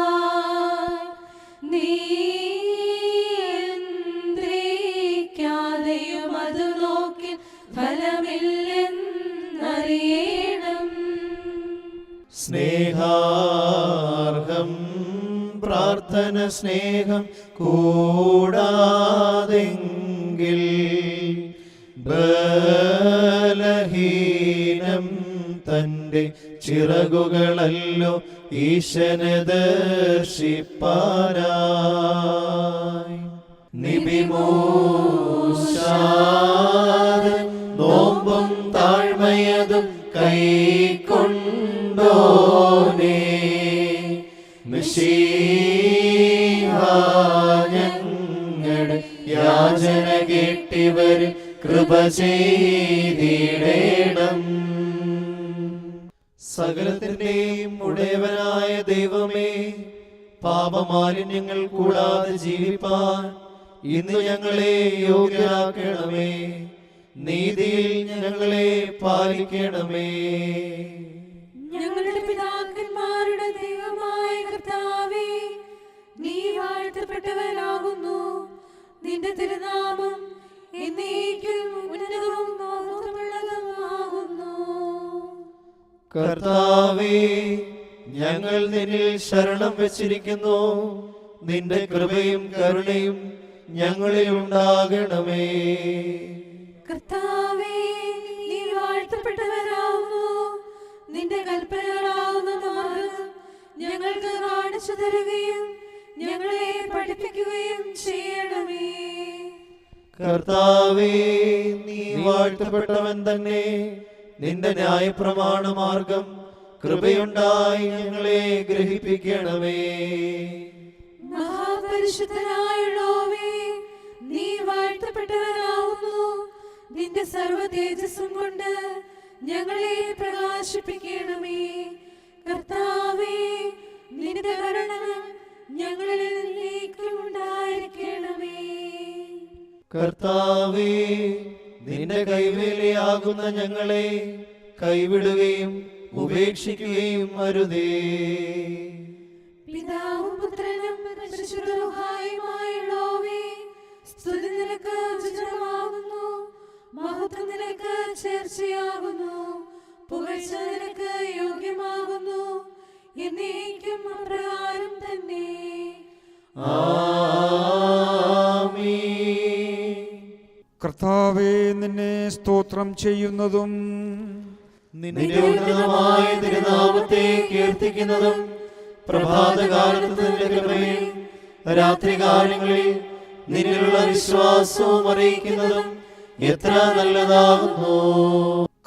നിയന്ത്രിക്കാതെയും അതു നോക്കി ഫലമില്ലെന്നറിയണം. സ്നേഹാർഹം പ്രാർത്ഥന സ്നേഹം കൂടാതെങ്കിൽ ബലഹീനം തൻ്റെ ചിറകുകളല്ലോ ഈശനെ ദർശിപ്പാനായി. നിബിമോശാദൻ നോമ്പും താഴ്മയതും കൈക്കൊണ്ടോനേ ഞങ്ങളുടെ യാചന കേട്ടിവരിൽ കൃപ ചെയ്തിടേണം. സകലത്തിന്റെയും ഉടയവനായ ദൈവമേ, പാപമാലിന്യങ്ങൾ കൂടാതെ ജീവിപ്പാൻ ഇന്ന് ഞങ്ങളെ യോഗ്യരാക്കണമേ. നീതിയിൽ ഞങ്ങളെ പാലിക്കണമേ. ഞങ്ങളുടെ പിതാക്കന്മാരുടെ ദൈവമായ കർത്താവേ, നീ വാഴ്ത്തപ്പെട്ടവനാകുന്നു. നിന്റെ തിരുനാമം എന്നേക്കും ഉന്നതവും മഹത്വമുള്ളതുമാകുന്നു. കർത്താവേ, ഞങ്ങൾ നിന്നിൽ ശരണം വെച്ചിരിക്കുന്നു. നിന്റെ കൃപയും കരുണയും ഞങ്ങളിൽ ഉണ്ടാകണമേ. കർത്താവേ, നീ വാഴ്ത്തപ്പെട്ടവനാകുന്നു. നിന്റെ കൽപ്പനകളാവുന്ന മാർഗം ഞങ്ങൾക്ക് കാണിച്ചു തരുകയും ഞങ്ങളെ പഠിപ്പിക്കുകയും ചെയ്യണമേ. കർത്താവേ, നീ വാഴ്ത്തപ്പെട്ടവൻ തന്നെ. നിന്റെ ന്യായപ്രമാണ മാർഗം കൃപയുണ്ടായി ഞങ്ങളെ ഗ്രഹിപ്പിക്കണമേ. മഹാപരിശുദ്ധനായുള്ളോവേ, നീ വാഴ്ത്തപ്പെട്ടവനാകുന്നു. നിന്റെ സർവ്വ തേജസ്സും കൊണ്ട് ഞങ്ങളെ പ്രകാശിപ്പിക്കണമേ. കർത്താവേ, നിന്റെ കരുണ ഞങ്ങളിൽ എന്നേക്കും ഉണ്ടായിരിക്കണമേ. കർത്താവേ, നിന്റെ കൈവേലയാകുന്ന ഞങ്ങളെ കൈവിടുകയും ഉപേക്ഷിക്കുകയും അരുതേ. പിതാവും പുത്രനും പരിശുദ്ധ റൂഹായുമായുള്ളോവേ, സ്തുതി നിനക്ക് ഉചിതമാകുന്നു. മഹത്വം നിനക്ക് ചേർച്ചയാകുന്നു. പുകഴ്ച നിനക്ക് യോഗ്യമാകുന്നു, എന്നേക്കും അപ്രകാരം തന്നെ. കർത്താവേ, നിന്നെ സ്തോത്രം ചെയ്യുന്നതും നിന്റെ ഉന്നതമായ തിരുനാമത്തെ കീർത്തിക്കുന്നതും പ്രഭാതകാലത്ത് നിന്റെ കൃപയിൽ രാത്രികാലങ്ങളിൽ നിന്നിലുള്ള വിശ്വാസവും അറിയിക്കുന്നതും എത്ര നല്ലതാകുന്നു.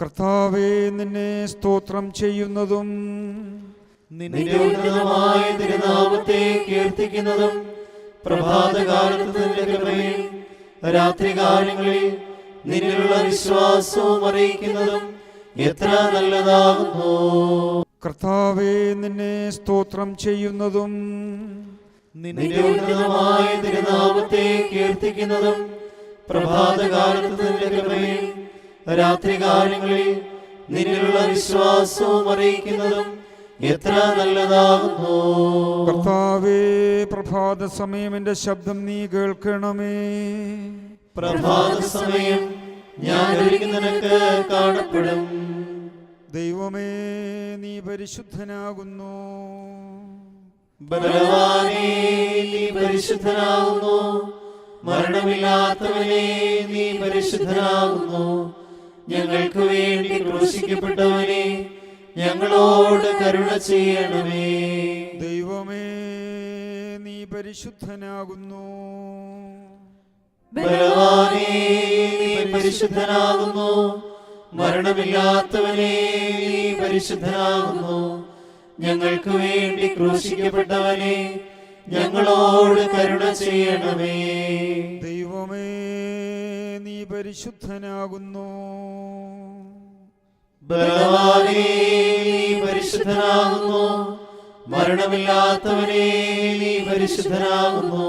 കർത്താവേ, നിന്നെ സ്തോത്രം ചെയ്യുന്നതും നിന്റെ ഉന്നതമായ തിരുനാമത്തെ കീർത്തിക്കുന്നതും പ്രഭാതകാലത്ത് നിന്റെ കൃപയിൽ രാത്രികാലങ്ങളിൽ നിന്നിലുള്ള വിശ്വാസവും അറിയിക്കുന്നതും എത്ര നല്ലതാകുന്നു. കർത്താവേ, നിന്നെ സ്തോത്രം ചെയ്യുന്നതും നിന്റെ ഉന്നതമായ തിരുനാമത്തെ കീർത്തിക്കുന്നതും പ്രഭാതകാലത്ത് നിന്റെ കൃപയിൽ രാത്രികാലങ്ങളിൽ നിന്നിലുള്ള വിശ്വാസവും അറിയിക്കുന്നതും എത്ര നല്ലതാകുന്നു. കർത്താവേ, പ്രഭാത സമയം എന്റെ ശബ്ദം നീ കേൾക്കണമേ. പ്രഭാത സമയം ഞാൻ ഒരിക്കൽ നിനക്ക് കാണപ്പെടും. ദൈവമേ, നീ പരിശുദ്ധനാകുന്നു. ബലവാനേ, നീ പരിശുദ്ധനാകുന്നു. മരണമില്ലാത്തവനേ, നീ പരിശുദ്ധനാകുന്നു. ഞങ്ങൾക്ക് വേണ്ടി ക്രൂശിക്കപ്പെട്ടവനെ, ഞങ്ങളോട് കരുണ ചെയ്യണമേ. ദൈവമേ, നീ പരിശുദ്ധനാകുന്നു. ബലവാനേ, നീ പരിശുദ്ധനാകുന്നു. മരണമില്ലാത്തവനേ, നീ പരിശുദ്ധനാകുന്നു. ഞങ്ങൾക്ക് വേണ്ടി ക്രൂശിക്കപ്പെട്ടവനെ, ഞങ്ങളോട് കരുണ ചെയ്യണമേ. ദൈവമേ, നീ പരിശുദ്ധനാകുന്നു. ബലവാനേ, നീ പരിശുദ്ധനാകുന്നു. മരണമില്ലാത്തവനേ, നീ പരിശുദ്ധനാകുന്നു.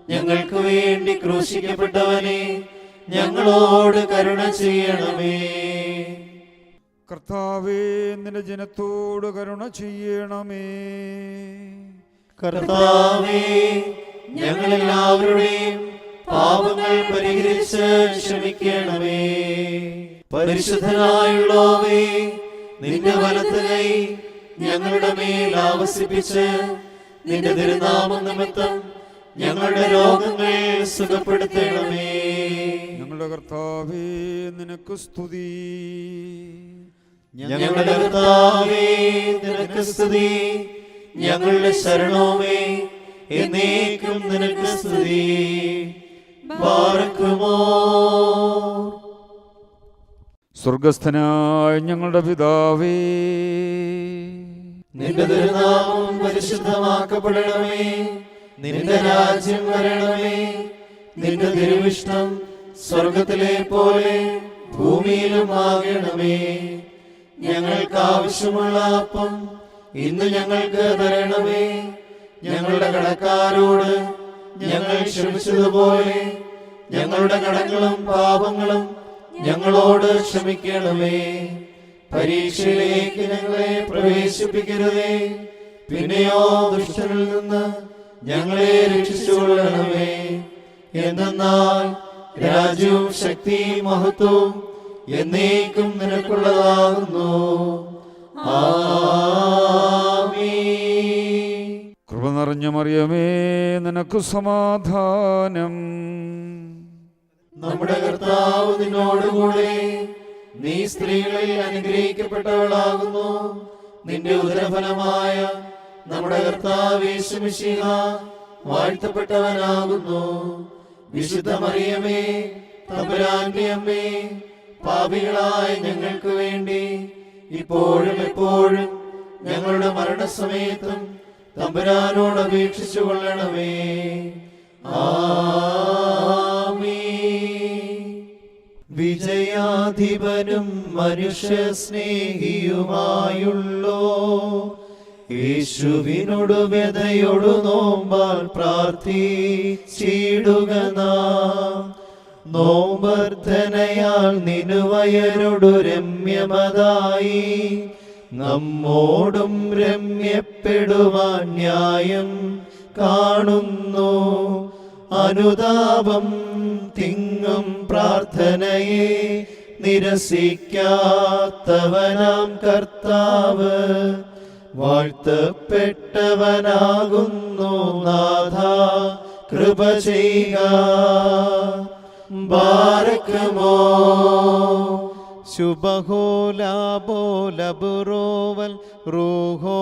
ഞങ്ങൾക്ക് വേണ്ടി ക്രൂശിക്കപ്പെട്ടവനെ, ഞങ്ങളോട് കരുണ ചെയ്യണമേ. കർത്താവേ, നിന്റെ ജനത്തോട് കരുണ ചെയ്യണമേ. കർത്താവേ, ഞങ്ങളെല്ലാവരുടെയും പാപങ്ങൾ പരിഹരിച്ച് ക്ഷമിക്കണമേ. പരിശുദ്ധനായുള്ളോവേ, നിന്റെ വലത്ത് കൈ ഞങ്ങളുടെ മേൽ ആവസിപ്പിച്ച് നിന്റെ തിരുനാമം നിമിത്തം ഞങ്ങളുടെ രോഗങ്ങൾ സുഖപ്പെടുത്തണമേ. ഞങ്ങളുടെ കർത്താവേ, നിനക്ക് സ്തുതി. ഞങ്ങളുടെ കർത്താവേ, നിനക്ക് സ്തുതി. ഞങ്ങളുടെ ശരണവുമേ, എന്നേക്കും നിനക്ക് സ്തുതി. ബാറക്കുമോ. സ്വർഗസ്ഥനായ ഞങ്ങളുടെ പിതാവേ, നിന്റെ തിരുനാമം പരിശുദ്ധമാക്കപ്പെടണമേ. നിന്റെ രാജ്യം വരണമേ. നിന്റെ തിരുവിഷ്ടം സ്വർഗത്തിലെ പോലെ ഭൂമിയിലും ആകണമേ. ഞങ്ങൾക്ക് ആവശ്യമുള്ള അപ്പം ഇന്ന് ഞങ്ങൾക്ക് തരണമേ. ഞങ്ങളുടെ കടക്കാരോട് ഞങ്ങൾ ക്ഷമിച്ചതുപോലെ ഞങ്ങളുടെ കടങ്ങളും പാപങ്ങളും ഞങ്ങളോട് ക്ഷമിക്കണമേ. പരീക്ഷയിലേക്ക് ഞങ്ങളെ പ്രവേശിപ്പിക്കരുതേ, പിന്നെയോ ദുഷ്ടനിൽ നിന്ന് ഞങ്ങളെ രക്ഷിച്ചുകൊള്ളണമേ. എന്തെന്നാൽ രാജ്യവും ശക്തിയും മഹത്വവും എന്നേക്കും നിനക്കുള്ളതാകുന്നു. ആമീൻ. കൃപ നിറഞ്ഞ മറിയമേ, നിനക്ക് സമാധാനം. നമ്മുടെ കർത്താവ് നിന്നോടുകൂടെ, നീ സ്ത്രീകളിൽ അനുഗ്രഹിക്കപ്പെട്ടവളാകുന്നു. നിന്റെ ഉദരഫലമായ നമ്മുടെ കർത്താവ് യേശു മിശിഹ വാഴ്ത്തപ്പെട്ടവനാകുന്നു. വിശുദ്ധ മറിയമേ, തമ്പുരാന്റെ അമ്മേ, പാപികളായ ഞങ്ങൾക്ക് വേണ്ടി ഇപ്പോഴും എപ്പോഴും ഞങ്ങളുടെ മരണസമയത്തും തമ്പുരാനോട് അപേക്ഷിച്ചു കൊള്ളണമേ. ആമീൻ. വിജയാധിപനും മനുഷ്യ സ്നേഹിയുമായുള്ളോ യേശുവിനോട് വ്യതയോടു നോമ്പാൽ പ്രാർത്ഥിച്ചിടുക നാം. നോമ്പർദ്ധനയാൽ നിനുവയരോടു രമ്യമതായി നമ്മോടും രമ്യപ്പെടുവാൻ ന്യായം കാണുന്നു. അനുതാപം തിങ്ങും പ്രാർത്ഥനയെ നിരസിക്കാത്തവനാം കർത്താവ് വാഴ്ത്തപ്പെട്ടവനാകുന്നു നാഥ കൃപ ചെയ്യുക. ബാരക്കുമോ ശുഭഹോലാബോലബുറോവൽ റൂഹോ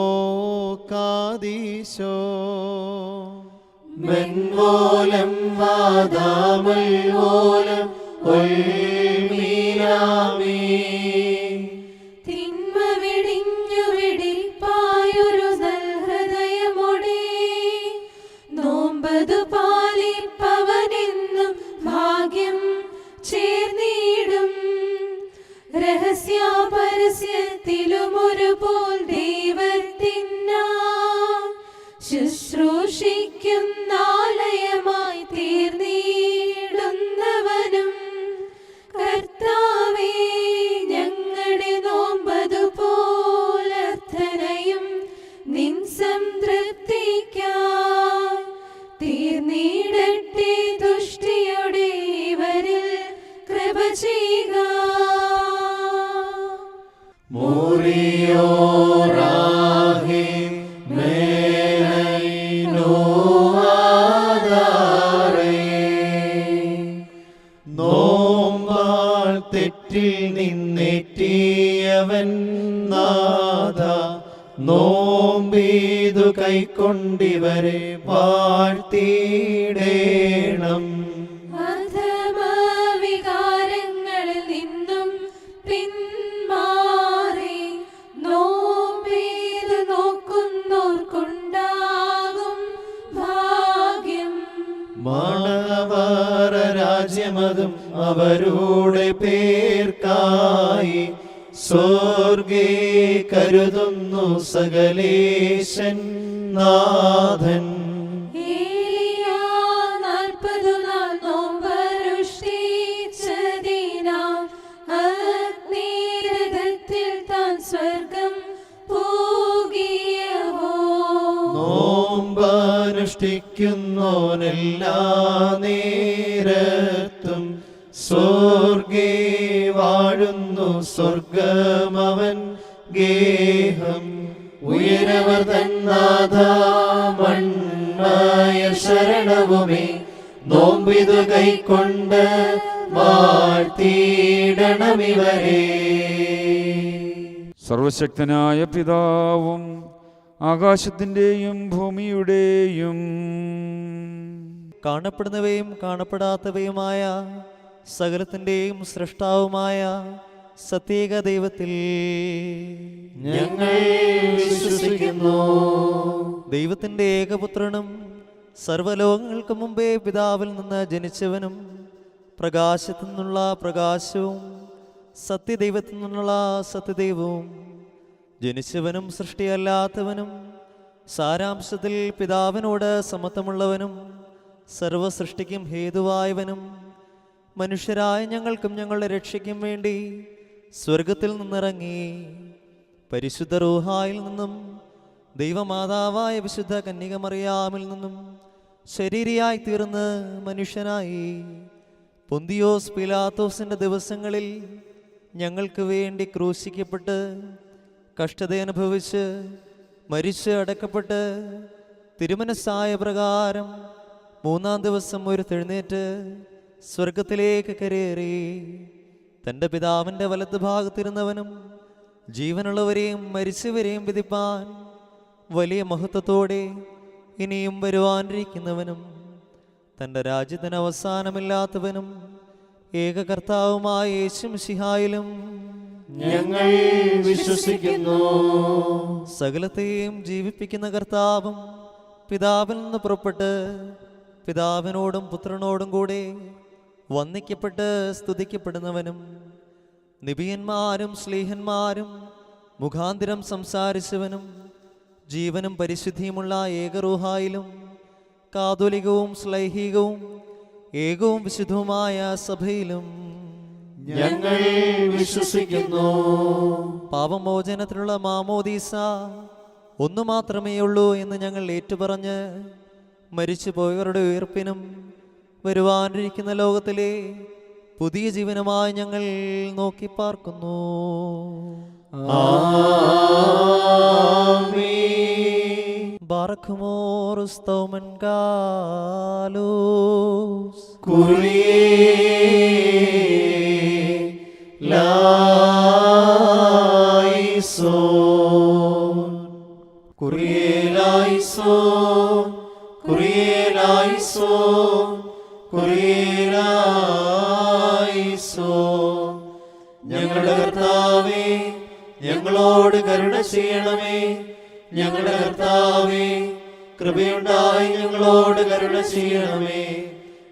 കാദീശോ മെൻവോലം വാദാമൽവോലം ഉൽമീനാമീ. തിന്മ വെടിഞ്ഞു വെടിപ്പായൊരു സൽഹൃദയമോടെ നോമ്പതു പാലിപ്പവനെന്നും ഭാഗ്യം ചേർന്നിടും. രഹസ്യ പരസ്യത്തിലുമൊരുപോൽ ദൈവത്തിനാ ശുശ്രൂഷിക്കുന്നാലയമായി തീർന്നിടുന്നവനും കർത്താവേ ഞങ്ങളുടെ നോമ്പതുപോലർത്ഥനയും നിൻ സംതൃപ്തിക്കായി തീർന്നിടട്ടെ. തുഷ്ടിയുടെ ഇവരിൽ കൃപ ചെയ്യുക. മോറിയോറാഹി നോമ്പാൾ തെറ്റിൽ നിന്നെറ്റിയവൻ നാഥ നോമ്പീതു കൈക്കൊണ്ടിവരെ വാഴ്ത്തിയിടേണം. വികാരങ്ങളിൽ നിന്നും പിന്മാറി നോമ്പേത് നോക്കുന്നോർക്കുണ്ടാകും ഭാഗ്യം. മണവറ രാജ്യമതും അവരുടെ പേർക്കായി സ്വർഗേ കരുതുന്നു സകലേശൻ നാഥൻ. ഏലിയാ 40 നാൾ നോമ്പനുഷ്ഠിച്ചതിനാൽ അഗ്നിരഥത്തിൽ താൻ സ്വർഗം പോകിയഹോ. നോമ്പനുഷ്ഠിക്കുന്നോനെല്ലാ നേരത്തും സ്വർഗേ വാഴുന്നു സ്വർഗമവൻ ഗേഹം. ഉയരവർ തന്നാഥ മൺമയ ശരണവുമേ നോമ്പിതു കൈക്കൊണ്ട് വാഴ്ത്തിയിടണമിവരെ. സർവശക്തനായ പിതാവും ആകാശത്തിൻ്റെയും ഭൂമിയുടെയും കാണപ്പെടുന്നവയും കാണപ്പെടാത്തവയുമായ സകലത്തിൻ്റെയും സൃഷ്ടാവുമായ സത്യേക ദൈവത്തിൽ ഞങ്ങൾ വിശ്വസിക്കുന്നു. ദൈവത്തിൻ്റെ ഏകപുത്രനും സർവ്വലോകങ്ങൾക്ക് മുമ്പേ പിതാവിൽ നിന്ന് ജനിച്ചവനും പ്രകാശത്തു നിന്നുള്ള പ്രകാശവും സത്യദൈവത്തിൽ നിന്നുള്ള സത്യദൈവവും ജനിച്ചവനും സൃഷ്ടിയല്ലാത്തവനും സാരാംശത്തിൽ പിതാവിനോട് സമത്വമുള്ളവനും സർവസൃഷ്ടിക്കും ഹേതുവായവനും മനുഷ്യരായ ഞങ്ങൾക്കും ഞങ്ങളുടെ രക്ഷയ്ക്കും വേണ്ടി സ്വർഗത്തിൽ നിന്നിറങ്ങി പരിശുദ്ധ റൂഹായിൽ നിന്നും ദൈവമാതാവായ വിശുദ്ധ കന്യകമറിയാമിൽ നിന്നും ശരീരിയായി തീർന്ന് മനുഷ്യനായി പൊന്തിയോസ് പിലാത്തോസിൻ്റെ ദിവസങ്ങളിൽ ഞങ്ങൾക്ക് വേണ്ടി ക്രൂശിക്കപ്പെട്ട് കഷ്ടതയനുഭവിച്ച് മരിച്ച് അടക്കപ്പെട്ട് തിരുമനസ്സായ പ്രകാരം 3-ാം ദിവസം ഉയർത്തെഴുന്നേറ്റ് സ്വർഗത്തിലേക്ക് കരേറി തൻ്റെ പിതാവിൻ്റെ വലത്ത് ഭാഗത്തിരുന്നവനും ജീവനുള്ളവരെയും മരിച്ചവരെയും വിധിപ്പാൻ വലിയ മഹത്വത്തോടെ ഇനിയും വരുവാനിരിക്കുന്നവനും തൻ്റെ രാജ്യത്തിന് അവസാനമില്ലാത്തവനും ഏക കർത്താവുമായ യേശു മിശിഹായിലും ഞങ്ങൾ വിശ്വസിക്കുന്നു. സകലത്തെയും ജീവിപ്പിക്കുന്ന കർത്താവും പിതാവിൽ നിന്ന് പുറപ്പെട്ട് പിതാവിനോടും പുത്രനോടും കൂടെ വന്ദിക്കപ്പെട്ട് സ്തുതിക്കപ്പെടുന്നവനും നിബിയന്മാരും ശ്ലീഹന്മാരും മുഖാന്തിരം സംസാരിച്ചവനും ജീവനും പരിശുദ്ധിയുമുള്ള ഏകറൂഹായിലും കാതോലികവും ശ്ലൈഹികവും ഏകവും വിശുദ്ധവുമായ സഭയിലും ഞങ്ങൾ വിശ്വസിക്കുന്നു. പാപമോചനത്തിനുള്ള മാമോദീസ ഒന്നു മാത്രമേ ഉള്ളൂ എന്ന് ഞങ്ങൾ ഏറ്റുപറഞ്ഞ് മരിച്ചുപോയവരുടെ ഉയർപ്പിനും വരുവാനിരിക്കുന്ന ലോകത്തിലെ പുതിയ ജീവനുമായി ഞങ്ങൾ നോക്കി പാർക്കുന്നു. ബാറക്കുമോർ സ്തോമൻ ഗാലോസ് ഞങ്ങളുടെ കർത്താവേ, ഞങ്ങളോട് കരുണ ചെയ്യണമേ. ഞങ്ങളുടെ കർത്താവേ, കൃപയുണ്ടായി ഞങ്ങളോട് കരുണ ചെയ്യണമേ.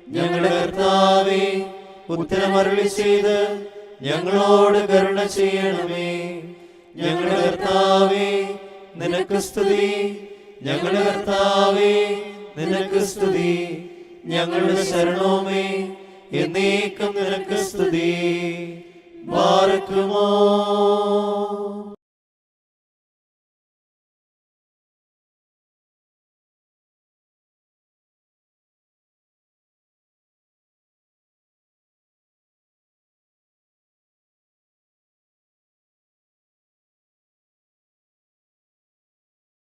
ഞങ്ങളുടെ കർത്താവേ, ഉത്തരമരുളി ചെയ്ത് ഞങ്ങളോട് കരുണ ചെയ്യണമേ. ഞങ്ങളുടെ കർത്താവേ, നിനക്ക് സ്തുതി. ഞങ്ങളുടെ കർത്താവേ, നിനക്ക് സ്തുതി. ഞങ്ങളുടെ ശരണവുമേ, എന്നേക്കും നിനക്ക് സ്തുതി. ബാറക്കുമോ